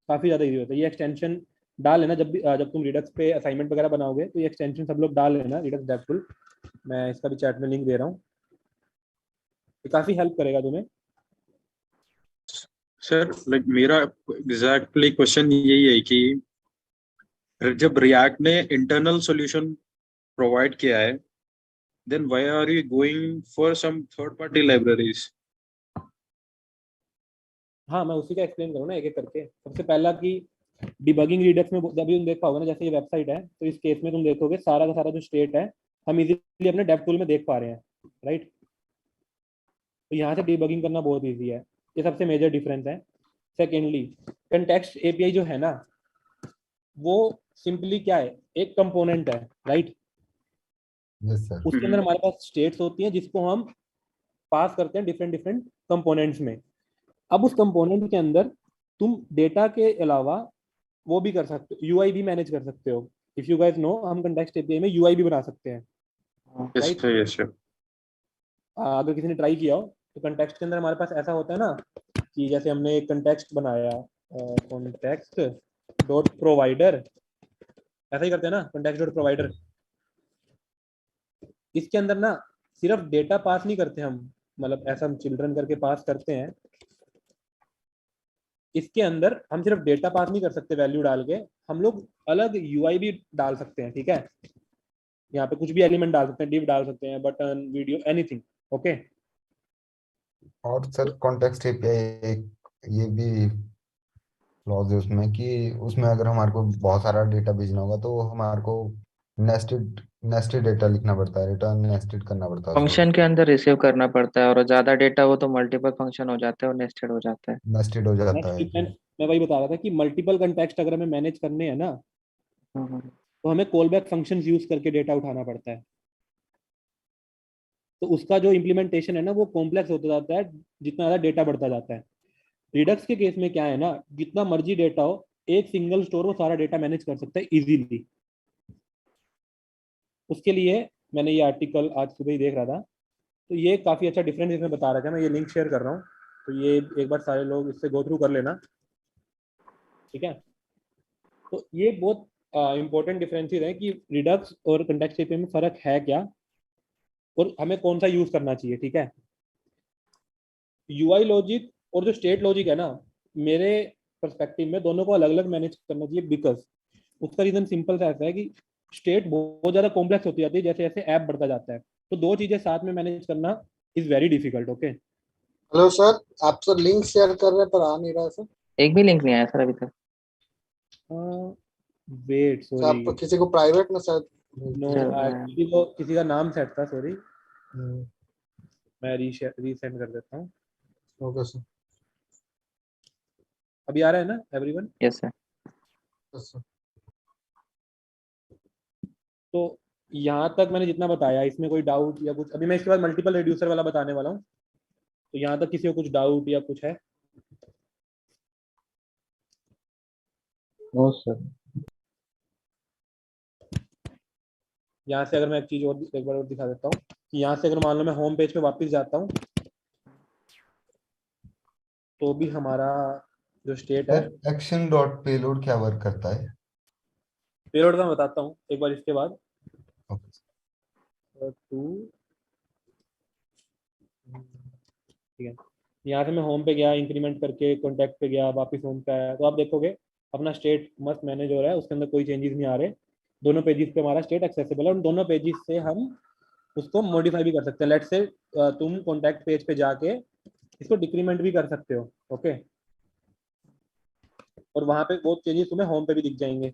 काफी ज्यादा इजी होता है। ये एक्सटेंशन डाल लेना जब तुम रिडक्स पे असाइनमेंट वगैरह बनाओगे तो ये एक्सटेंशन सब लोग डाल लेना, रिडक्स डेव टूल। मैं इसका भी चैट में लिंक दे रहा हूँ, ये काफी हेल्प करेगा तुम्हें। सर लाइक मेरा एग्जैक्टली क्वेश्चन यही है कि जब रिएक्ट ने इंटरनल सॉल्यूशन प्रोवाइड किया है, then why are you going for some third party libraries? हाँ, मैं उसी का एक्सप्लेन करूँ ना एक एक करके। सबसे पहला कि डिबगिंग रिडक्स में जब भी तुम देख पाओगे ना, जैसे ये वेबसाइट है तो इस केस में तुम देखोगे सारा का सारा जो स्टेट है हम इजीली अपने डेव टूल में देख पा रहे हैं, राइट। तो यहाँ से डिबगिंग करना बहुत इजी है, ये सबसे मेजर डिफरेंस है। सेकेंडली, कंटेक्स्ट एपीआई जो है ना वो सिंपली क्या है, एक कंपोनेंट है, राइट। Yes sir. उसके अंदर हमारे पास स्टेट्स होती हैं जिसको हम पास करते हैं डिफरेंट डिफरेंट कंपोनेंट्स में। अब उस कंपोनेंट के अंदर तुम डेटा के अलावा वो भी कर सकते हो, यूआई भी मैनेज कर सकते हो। इफ यू गाइस नो, हम कंटेक्स्ट एपीआई में यूआई भी बना सकते हैं, राइट। Yes sir. अगर किसी ने ट्राई किया हो तो कंटेक्स्ट के अंदर हमारे पास ऐसा होता है ना कि जैसे हमने एक कंटेक्स्ट बनाया, कॉन्टेक्स्ट डॉट प्रोवाइडर, ऐसा ही करते हैं ना, कंटेक्स्ट डॉट प्रोवाइडर। इसके अंदर ना सिर्फ डेटा पास नहीं करते हम, मतलब ऐसा हम चिल्ड्रन करके पास करते हैं। इसके अंदर हम सिर्फ डेटा पास नहीं कर सकते वैल्यू डाल के, हम लोग अलग यूआई भी डाल सकते हैं, ठीक है। यहाँ पे कुछ भी एलिमेंट डाल सकते हैं, div डाल सकते हैं, बटन, वीडियो, एनीथिंग। ओके, और सर कॉन्टेक्स्ट एपीआई एक ये भी क्लॉज है उसमें कि उसमें अगर हमारे को बहुत सारा डेटा भेजना होगा तो हमारे को नेस्टेड नेस्टेड डेटा लिखना पड़ता है, रिटर्न नेस्टेड करना पड़ता है उसको, फंक्शन के अंदर रिसीव करना पड़ता है, और ज्यादा डेटा हो तो मल्टीपल फंक्शन हो जाते हैं और नेस्टेड हो जाता है। नेस्टेड हो जाता नेक्स्ट है फिर। मैं वही बता रहा था कि मल्टीपल कंटेक्स्ट अगर हमें मैनेज करने हैं ना, हम्म, तो हमें कॉल बैक फंक्शन यूज करके डेटा उठाना पड़ता है। तो उसका जो इम्प्लीमेंटेशन है ना, वो कॉम्प्लेक्स होता जाता है जितना ज्यादा डेटा बढ़ता जाता है। रिडक्स के केस में क्या है ना, जितना मर्जी डेटा हो, एक सिंगल स्टोर वो सारा डेटा मैनेज कर सकता है इजीली। उसके लिए मैंने ये आर्टिकल आज सुबह ही देख रहा था, तो ये काफी अच्छा डिफरेंस इसमें बता रखा है। मैं ये लिंक शेयर कर रहा हूँ, तो ये एक बार सारे लोग इससे गो थ्रू कर लेना, ठीक है। तो ये बहुत इंपॉर्टेंट डिफरेंसेस है कि रिडक्स और कंटेक्स्ट एपीआई में फर्क है क्या, और हमें कौन सा यूज करना चाहिए, ठीक है। यूआई लॉजिक और जो स्टेट लॉजिक है ना, मेरे पर्सपेक्टिव में दोनों को अलग अलग मैनेज करना चाहिए, बिकॉज उसका रीजन सिंपल सा ऐसा है कि स्टेट बहुत ज्यादा कॉम्प्लेक्स होती जाती है जैसे जैसे ऐप बढ़ता जाता है, तो दो चीजें साथ में मैनेज करना is very difficult. Okay, hello sir, आप सर लिंक शेयर कर रहे हैं पर आ नहीं रहा है सर। एक भी लिंक नहीं आया सर अभी तक। वेट, सर सॉरी, आप किसी को प्राइवेट में शायद नो, चल रहा है। एक्चुअली वो किसी का नाम सेट था, सॉरी, हम्म, मैं रीसेंड कर देता हूँ। Okay sir. अभी आ रहा है ना everyone? Yes sir. Yes sir. तो यहाँ तक मैंने जितना बताया, इसमें कोई डाउट या कुछ? अभी मैं इसके बाद मल्टीपल रिड्यूसर वाला बताने वाला हूँ, तो यहाँ तक किसी को कुछ डाउट या कुछ है? No sir. यहाँ से अगर मैं एक चीज और एक बार और दिखा देता हूँ कि यहाँ से अगर मान लो मैं होम पेज पे वापस जाता हूँ, तो भी हमारा जो स्टेट है, सर एक्शन डॉट पेलोड क्या वर्क करता है? पेलोड का मैं बताता हूँ एक बार इसके बाद। ओके। टू, ठीक है, यहाँ से मैं होम पे गया, इंक्रीमेंट करके कॉन्टैक्ट पे गया, वापस होम पे आया, तो आप देखोगे अपना स्टेट मस्त मैनेज हो रहा है, उसके अंदर कोई चेंजेस नहीं आ रहे। दोनों पेजेस पे हमारा स्टेट एक्सेसिबल है, उन दोनों पेजेस से हम उसको मॉडिफाई भी कर सकते हैं। लेट्स से तुम कॉन्टैक्ट पेज पे जाके इसको डिक्रीमेंट भी कर सकते हो, ओके, और वहां पे वो चेंजेस तुम्हें होम पे भी दिख जाएंगे।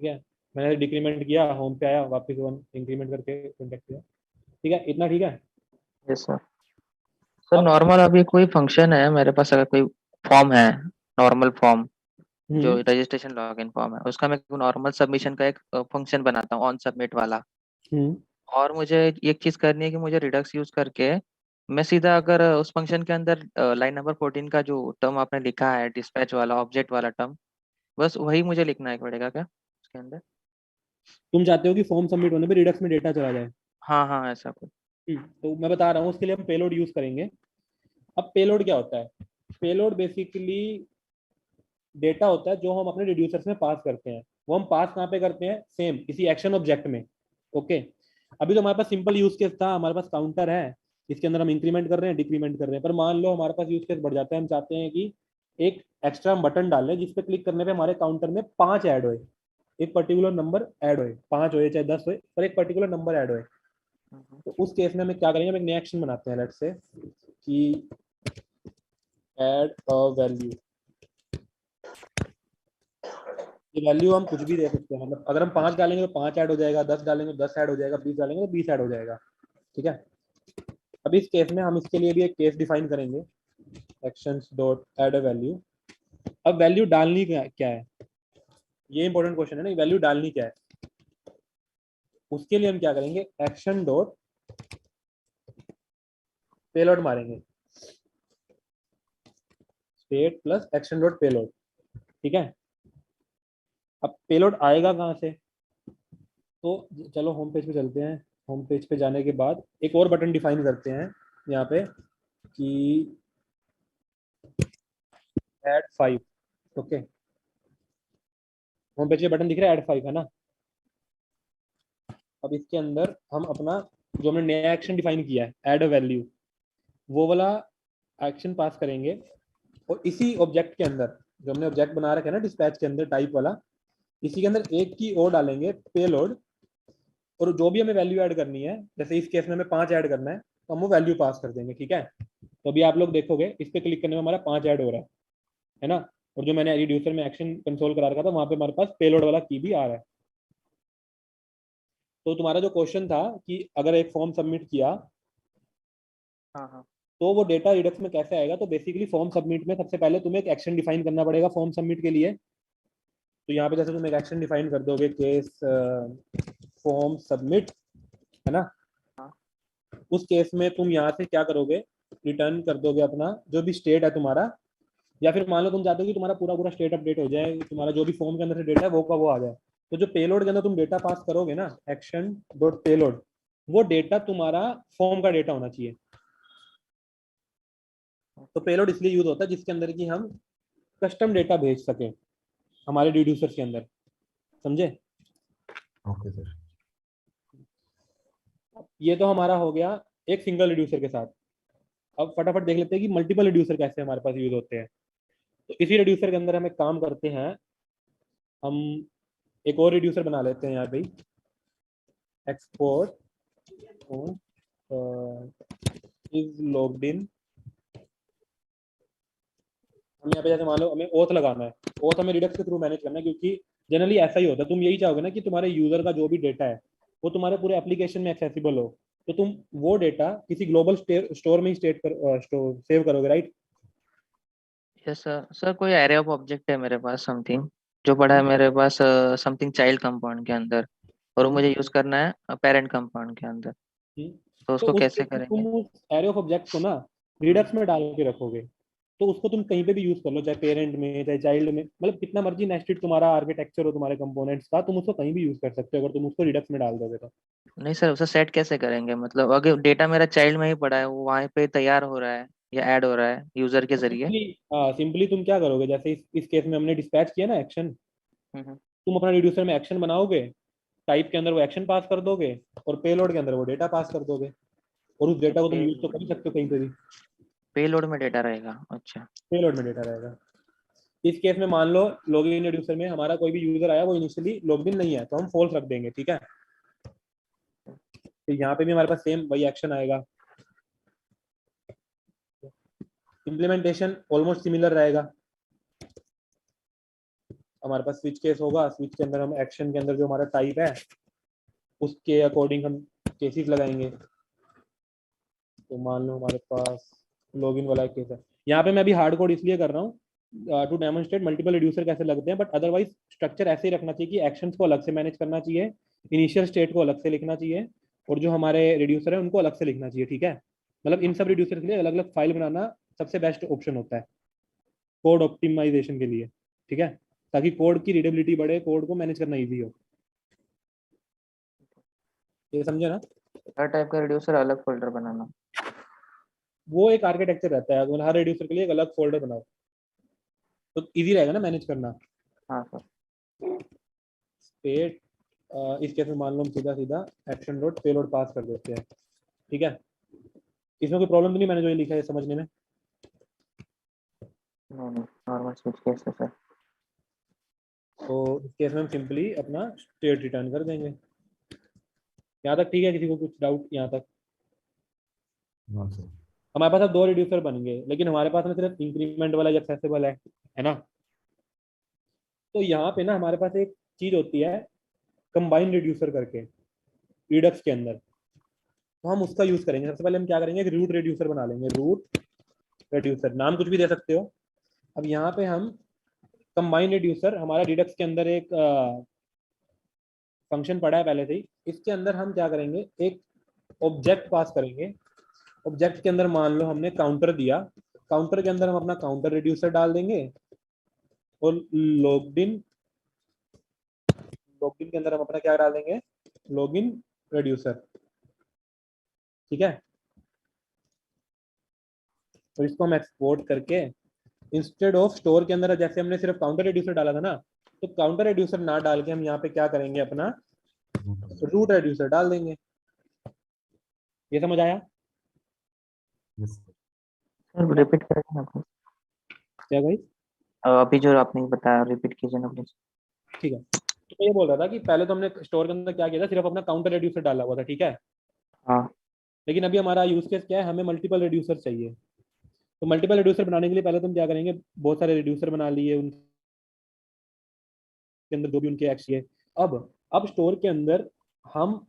ठीक है, मैंने डिक्रीमेंट किया, होम पे आया, वापस वन इंक्रीमेंट करके कॉन्टैक्ट किया, ठीक है, इतना ठीक है। Yes sir. सर अब नॉर्मल अभी कोई फंक्शन है मेरे पास, अगर कोई फॉर्म है, नॉर्मल फॉर्म जो रजिस्ट्रेशन लॉगिन फॉर्म है, उसका मैं नॉर्मल सबमिशन का एक फंक्शन बनाता हूँ ऑन सबमिट वाला, हम्म और मुझे एक चीज करनी है कि मुझे रिडक्स यूज करके मैं सीधा अगर उस फंक्शन के अंदर लाइन नंबर 14 का जो टर्म आपने लिखा है डिस्पैच वाला ऑब्जेक्ट वाला टर्म, बस वही मुझे लिखना है पड़ेगा क्या उसके अंदर? तुम चाहते हो कि फॉर्म सबमिट होने पे रिडक्स में डेटा चला जाए? हाँ हाँ, ऐसा कुछ। तो मैं बता रहा हूँ, उसके लिए हम पेलोड यूज करेंगे। अब पेलोड क्या होता है? पेलोड बेसिकली डेटा होता है जो हम अपने रिड्यूसर्स में पास करते हैं। वो हम पास कहाँ पे करते हैं? सेम इसी एक्शन ऑब्जेक्ट में। ओके, अभी तो हमारे पास सिंपल यूज केस था, हमारे पास काउंटर है, इसके अंदर हम इंक्रीमेंट कर रहे हैं, डिक्रीमेंट कर रहे हैं, पर मान लो हमारे पास यूज केस बढ़ जाता है, हम चाहते हैं कि एक एक्स्ट्रा बटन डालें जिसपे क्लिक करने पे हमारे काउंटर में 5 ऐड होए, एक पर्टिकुलर नंबर ऐड होए, 5 होए चाहे 10 होए, पर एक पर्टिकुलर नंबर ऐड होए। तो उस केस में हमें क्या करेंगे, हम एक नया एक्शन बनाते हैं, लेट्स से कि ऐड अ वैल्यू। ये वैल्यू हम कुछ भी दे सकते हैं, मतलब अगर हम 5 डालेंगे तो 5 ऐड हो जाएगा, 10 डालेंगे तो 10 ऐड हो जाएगा, 20 डालेंगे तो 20 ऐड हो जाएगा, ठीक है। अब इस केस में हम इसके लिए भी एक केस डिफाइन करेंगे, actions dot add a value. अब वैल्यू डालनी क्या है, ये इंपॉर्टेंट क्वेश्चन है ना, वैल्यू डालनी क्या है। उसके लिए हम क्या करेंगे, एक्शन डॉट पेलोड मारेंगे, state plus action dot payload, ठीक है। अब पेलोड आएगा कहाँ से? तो चलो होम पेज पे चलते हैं। होम पेज पे जाने के बाद एक और बटन डिफाइन करते हैं यहाँ पे कि ऐड 5, ओके। होम पेज पे बटन दिख रहा है, ऐड 5 है ना। अब इसके अंदर हम अपना जो हमने नया एक्शन डिफाइन किया है, ऐड अ वैल्यू, वो वाला एक्शन पास करेंगे। और इसी ऑब्जेक्ट के अंदर जो हमने ऑब्जेक्ट बना रखा है ना डिस्पैच के अंदर टाइप वाला, इसी के अंदर एक की और डालेंगे पेलोड, और जो भी हमें वैल्यू ऐड करनी है, जैसे इस केस में हमें 5 ऐड करना है तो हम वो वैल्यू पास कर देंगे, ठीक है। तो अभी आप लोग देखोगे इस पे क्लिक करने में हमारा 5 ऐड हो रहा है ना, और जो मैंने रिड्यूसर में एक्शन कंसोल करा रखा था वहां पे हमारे पास पेलोड वाला की भी आ रहा है। तो तुम्हारा जो क्वेश्चन था कि अगर एक फॉर्म सबमिट किया हाँ हाँ तो वो डेटा रिडक्स में कैसे आएगा, तो बेसिकली फॉर्म सबमिट में सबसे पहले तुम्हें एक एक्शन डिफाइन करना पड़ेगा फॉर्म सबमिट के लिए। तो यहाँ पे जैसे तुम एक एक्शन डिफाइन कर दोगे केस फॉर्म सबमिट, है ना, उस केस में तुम यहाँ से क्या करोगे, रिटर्न कर दोगे अपना जो भी स्टेट है तुम्हारा, या फिर मान लो तुम चाहते हो कि तुम्हारा पूरा पूरा स्टेट अपडेट हो जाए, तुम्हारा जो भी फॉर्म के अंदर से डेटा है वो का वो आ जाए। तो जो पेलोड के अंदर तुम डेटा पास करोगे ना, एक्शन डॉट पेलोड, वो डेटा तुम्हारा फॉर्म का डेटा होना चाहिए। तो पेलोड इसलिए यूज होता है जिसके अंदर की हम कस्टम डेटा भेज सके हमारे रिड्यूसर के अंदर, समझे। Okay sir. ये तो हमारा हो गया एक सिंगल रिड्यूसर के साथ। अब फटाफट देख लेते हैं कि मल्टीपल रिड्यूसर कैसे हमारे पास यूज होते हैं। तो इसी रिड्यूसर के अंदर हम एक काम करते हैं, हम एक और रिड्यूसर बना लेते हैं यहाँ पे, एक्सपोर्ट इज लॉग्ड इन। हम यहाँ पे जैसे मान लो हमें ओथ लगाना है, ओथ हमें रिडक्स के थ्रू मैनेज करना है, क्योंकि जनरली ऐसा ही होता है, तुम यही चाहोगे ना कि तुम्हारे यूजर का जो भी डेटा है वो तुम्हारे पूरे एप्लीकेशन में एक्सेसिबल हो, तो तुम वो डेटा किसी ग्लोबल स्टोर में ही सेव करोगे, राइट। Yes sir. सर कोई एरे ऑफ ऑब्जेक्ट है मेरे पास, समथिंग जो पड़ा है मेरे पास समथिंग चाइल्ड कंपाउंड के अंदर, और वो मुझे यूज करना है पेरेंट कंपाउंड के अंदर, तो तो उसको उस कैसे केस में करेंगे? तुम उस एरे ऑफ ऑब्जेक्ट को ना रिडक्स में डाल के रखोगे, तो उसको तुम कहीं पे भी यूज कर लो, चाहे पेरेंट में चाहे चाइल्ड में, मतलब कितना मर्जी नेस्टेड तुम्हारा आर्किटेक्चर हो तुम्हारे कंपोनेंट्स का, तुम उसको कहीं भी यूज कर सकते हो अगर तुम उसको रिडक्स में डाल दोगे तो। नहीं सर, उसे सेट कैसे करेंगे? मतलब अगर डेटा मेरा चाइल्ड में ही पड़ा है, वो वहाँ पे तैयार हो रहा है या ऐड हो रहा है यूजर के जरिए? सिंपली तुम क्या करोगे, जैसे इस केस में हमने डिस्पैच किया ना एक्शन, तुम अपना रिड्यूसर में एक्शन बनाओगे, टाइप के अंदर वो एक्शन पास कर दोगे, और पेलोड के अंदर वो डेटा पास कर दोगे, और उस डेटा को तुम यूज तो कर ही सकते हो कहीं पे भी। पेलोड में डेटा रहेगा, अच्छा। पेलोड में डेटा रहेगा। इस केस में मान लो लॉगिन रिड्यूसर में हमारा कोई भी यूजर आया, वो इनिशियली लॉग्ड इन नहीं है, तो हम फॉल्स रख देंगे, ठीक है। तो यहाँ पे भी हमारे पास सेम वही एक्शन आएगा, इम्प्लीमेंटेशन ऑलमोस्ट सिमिलर रहेगा। हमारे पास स्विच केस होगा, स्विच के अंदर हम एक्शन के अंदर जो हमारा टाइप है उसके अकॉर्डिंग हम केसेस लगाएंगे। तो मान लो हमारे पास लॉगिन वाला केस है, यहाँ पे मैं अभी हार्ड कोड इसलिए कर रहा हूँ टू डेमोन्स्ट्रेट मल्टीपल रिड्यूसर कैसे लगते हैं, बट अदरवाइज स्ट्रक्चर ऐसे ही रखना चाहिए कि एक्शंस को अलग से मैनेज करना चाहिए, इनिशियल स्टेट को अलग से लिखना चाहिए, और जो हमारे रिड्यूसर है उनको अलग से लिखना चाहिए, ठीक है। मतलब इन सब रिड्यूसर के लिए अलग अलग फाइल बनाना सबसे बेस्ट ऑप्शन होता है कोड ऑप्टिमाइजेशन के लिए, ठीक है, ताकि कोड की रीडेबिलिटी बढ़े, कोड को मैनेज करना ईजी हो। ये समझे ना। हर टाइप का रिड्यूसर अलग फोल्डर बनाना, वो एक आर्किटेक्चर रहता है, अगर हर रिड्यूसर के लिए एक अलग फोल्डर बनाओ तो इजी रहेगा ना मैनेज करना। हाँ सर। स्टेट इस केस में मान लो हम सीधा सीधा एक्शन डॉट पेलोड पास कर देते हैं, ठीक है। इसमें कोई प्रॉब्लम तो नहीं मैंने जो ये लिखा है समझने में? नॉर्मल स्विच केस है सर। तो इस केस में हम सिंपली अपना स्टेट रिटर्न कर देंगे। यहाँ तक ठीक है? किसी को कुछ डाउट यहाँ तक? हाँ सर। हमारे पास अब 2 रिड्यूसर बन गए, लेकिन हमारे पास में सिर्फ इंक्रीमेंट वाला एक्सेसिबल है ना। तो यहाँ पे ना हमारे पास एक चीज होती है कंबाइन रिड्यूसर करके रिडक्स के अंदर, तो हम उसका यूज करेंगे। सबसे पहले हम क्या करेंगे, एक रूट रिड्यूसर बना लेंगे, रूट रिड्यूसर, नाम कुछ भी दे सकते हो। अब यहाँ पे हम कंबाइन रिड्यूसर, हमारा रिडक्स के अंदर एक फंक्शन पड़ा है पहले से ही, इसके अंदर हम क्या करेंगे, एक ऑब्जेक्ट पास करेंगे। ऑब्जेक्ट के अंदर मान लो हमने काउंटर दिया, काउंटर के अंदर हम अपना काउंटर रिड्यूसर डाल देंगे, और लॉगिन के अंदर हम अपना क्या डाल देंगे, लॉगिन रिड्यूसर, ठीक है। तो इसको हम एक्सपोर्ट करके इंस्टेड ऑफ स्टोर के अंदर जैसे हमने सिर्फ काउंटर रिड्यूसर डाला था ना, तो काउंटर रिड्यूसर ना डाल के हम यहाँ पे क्या करेंगे, अपना रूट रिड्यूसर डाल देंगे। ये समझ आया? सर रिपीट करेंगे आपको? क्या गाइस? अभी जो आपने बताया रिपीट कीजिए ना प्लीज। ठीक है, तो मैं ये बोल रहा था कि पहले तो हमने स्टोर के अंदर क्या किया था, सिर्फ अपना काउंटर रेड्यूसर डाला हुआ था, ठीक है। हाँ लेकिन अभी हमारा यूज केस क्या है, हमें मल्टीपल रेड्यूसर चाहिए। तो मल्टीपल रेड्यूसर बनाने के लिए पहले तो हम क्या करेंगे, बहुत सारे रेड्यूसर बना लिए, उनके अंदर जो भी उनके एक्स है। अब स्टोर के अंदर हम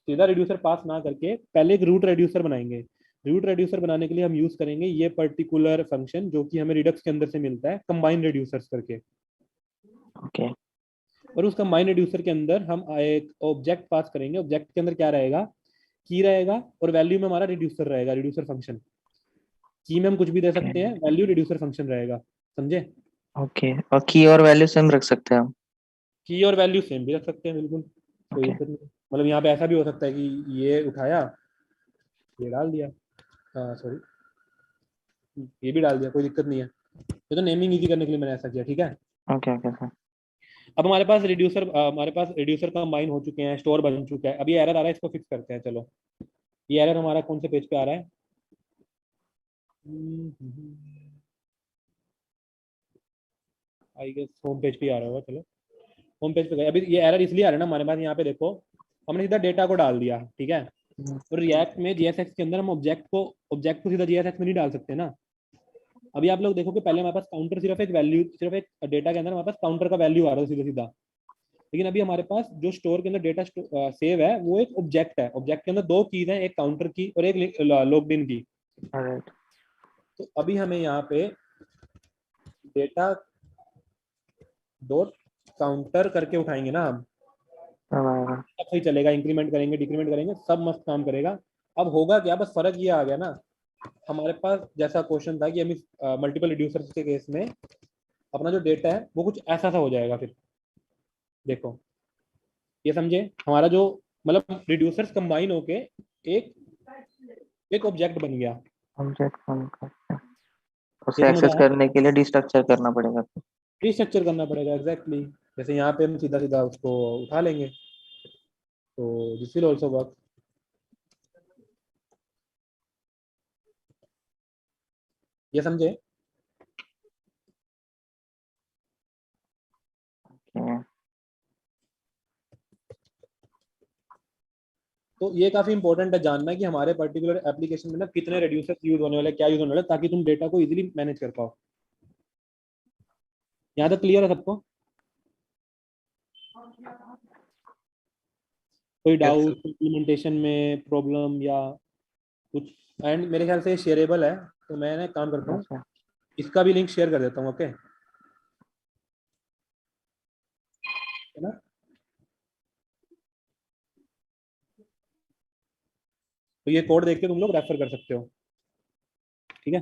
सीधा रेड्यूसर पास ना करके पहले एक रूट रेड्यूसर बनाएंगे। रूट रेड्यूसर बनाने के लिए हम यूज करेंगे ये पर्टिकुलर फंक्शन जो कि हमें रिडक्स के अंदर से मिलता है, कंबाइन रेड्यूसर्स करके। ओके और उस कंबाइन रेड्यूसर के अंदर हम एक ऑब्जेक्ट पास करेंगे। ऑब्जेक्ट के अंदर क्या रहेगा, की रहेगा, और वैल्यू में हमारा रिड्यूसर रहेगा, रिड्यूसर फंक्शन। की में हम कुछ भी दे सकते हैं, वैल्यू रिड्यूसर फंक्शन रहेगा, समझे। ओके। और की और वैल्यू सेम रख सकते हैं हम? की और वैल्यू सेम भी रख सकते हैं, बिल्कुल कोई ओके दिक्कत नहीं। मतलब यहाँ पे ऐसा भी हो सकता है कि ये उठाया, ये डाल दिया, सॉरी ये भी डाल दिया, कोई दिक्कत नहीं है। ये तो नेमिंग इजी करने के लिए मैंने ऐसा किया, ठीक है। Okay okay sir. अब हमारे पास रिड्यूसर कंबाइन हो चुके हैं, स्टोर बन चुका है। अभी एरर आ रहा है, इसको फिक्स करते हैं। चलो, ये एरर हमारा कौन से पेज पे आ रहा है? आई गेस होम पेज पे आ रहा होगा। चलो होम पेज पे गए। अभी ये एरर इसलिए आ रहा है ना, हमारे पास यहाँ पे देखो, हमने सीधा डेटा को डाल दिया, ठीक है। और रिएक्ट में जीएसएक्स के अंदर हम ऑब्जेक्ट को सीधा जीएसएक्स में नहीं डाल सकते ना। अभी आप लोग देखो कि पहले हमारे पास काउंटर सिर्फ एक डेटा के अंदर हमारे पास काउंटर का वैल्यू आ रहा है सीधा सीधा। लेकिन अभी हमारे पास जो स्टोर के अंदर डेटा सेव है वो एक ऑब्जेक्ट है। ऑब्जेक्ट के अंदर दो कीज हैं, एक काउंटर की और एक लॉग्ड इन की। तो अभी हमें यहाँ पे डेटा डॉट काउंटर करके उठाएंगे ना हम, सब सही चलेगा। इंक्रीमेंट करेंगे, डिक्रीमेंट करेंगे, सब मस्त काम करेगा। अब होगा क्या, बस फर्क ये आ गया ना, हमारे पास जैसा क्वेश्चन था कि हम मल्टीपल रिड्यूसर्स के केस में अपना जो डेटा है वो कुछ ऐसा सा हो जाएगा। फिर देखो, ये समझे, हमारा जो मतलब रिड्यूसर्स कंबाइन होके एक ऑब्जेक्ट बन गया। ऑब्जेक्ट फॉर्म करते हैं, उसे जैसे एक्सेस मुझे करने के लिए डिस्ट्रक्चर करना पड़ेगा। रिस्ट्रक्चर करना पड़ेगा, एग्जैक्टली। जैसे यहाँ पे हम सीधा सीधा उसको उठा लेंगे, तो दिस विल आल्सो वर्क। ये समझे। तो ये काफी इंपॉर्टेंट है जानना कि हमारे पर्टिकुलर एप्लीकेशन में ना कितने रेड्यूसर्स यूज होने वाले, क्या यूज होने वाले, ताकि तुम डेटा को इजीली मैनेज कर पाओ। यहाँ तक क्लियर है सबको? कोई डाउट इम्प्लीमेंटेशन में, प्रॉब्लम या कुछ? एंड मेरे ख्याल से ये शेयरेबल है, तो मैं ना एक काम करता हूँ, इसका भी लिंक शेयर कर देता हूँ। ओके, है ना। तो ये कोड देख के तुम लोग रेफर कर सकते हो, ठीक है।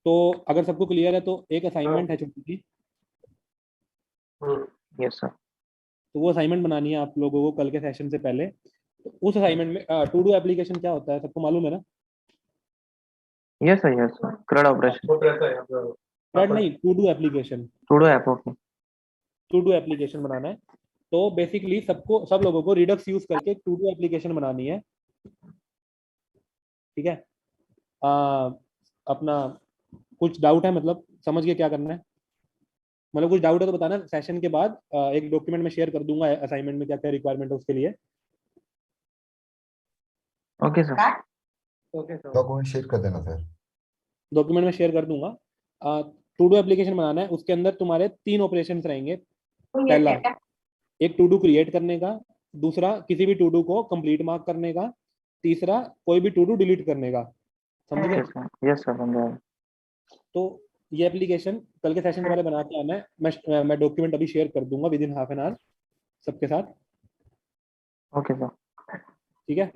तो अगर सबको क्लियर है तो एक असाइनमेंट है छोटी सी। Yes sir. तो वो असाइनमेंट बनानी है आप लोगों को कल के सेशन से पहले। तो उस असाइनमेंट में टू डू एप्लीकेशन क्या होता है सबको मालूम है ना? Yes sir CRUD operation. CRUD नहीं, to do application. To do app, okay. To do application बनाना है। तो बेसिकली सब लोगों को रिडक्स यूज करके टू डू एप्लीकेशन बनानी है, ठीक है। अपना कुछ डाउट है, मतलब समझ के क्या करना है? मतलब कुछ डाउट है तो बताना, सेशन के बाद एक डॉक्यूमेंट में शेयर कर दूंगा असाइनमेंट में क्या क्या रिक्वायरमेंट है उसके लिए। Okay sir. डॉक्यूमेंट शेयर कर देना सर। डॉक्यूमेंट में शेयर कर दूंगा। टू डू एप्लीकेशन बनाना है, उसके अंदर तुम्हारे 3 ऑपरेशन रहेंगे। पहला, एक टू डू क्रिएट करने का। दूसरा, किसी भी टू डू को कंप्लीट मार्क करने का। तीसरा, कोई भी टू डू डिलीट करने का। समझ गए? यस सर समझा। तो ये एप्लीकेशन कल के सेशन वाले बना के आना है। मैं डॉक्यूमेंट अभी शेयर कर दूंगा with in half an hour सबके साथ, ओके सर। ठीक है।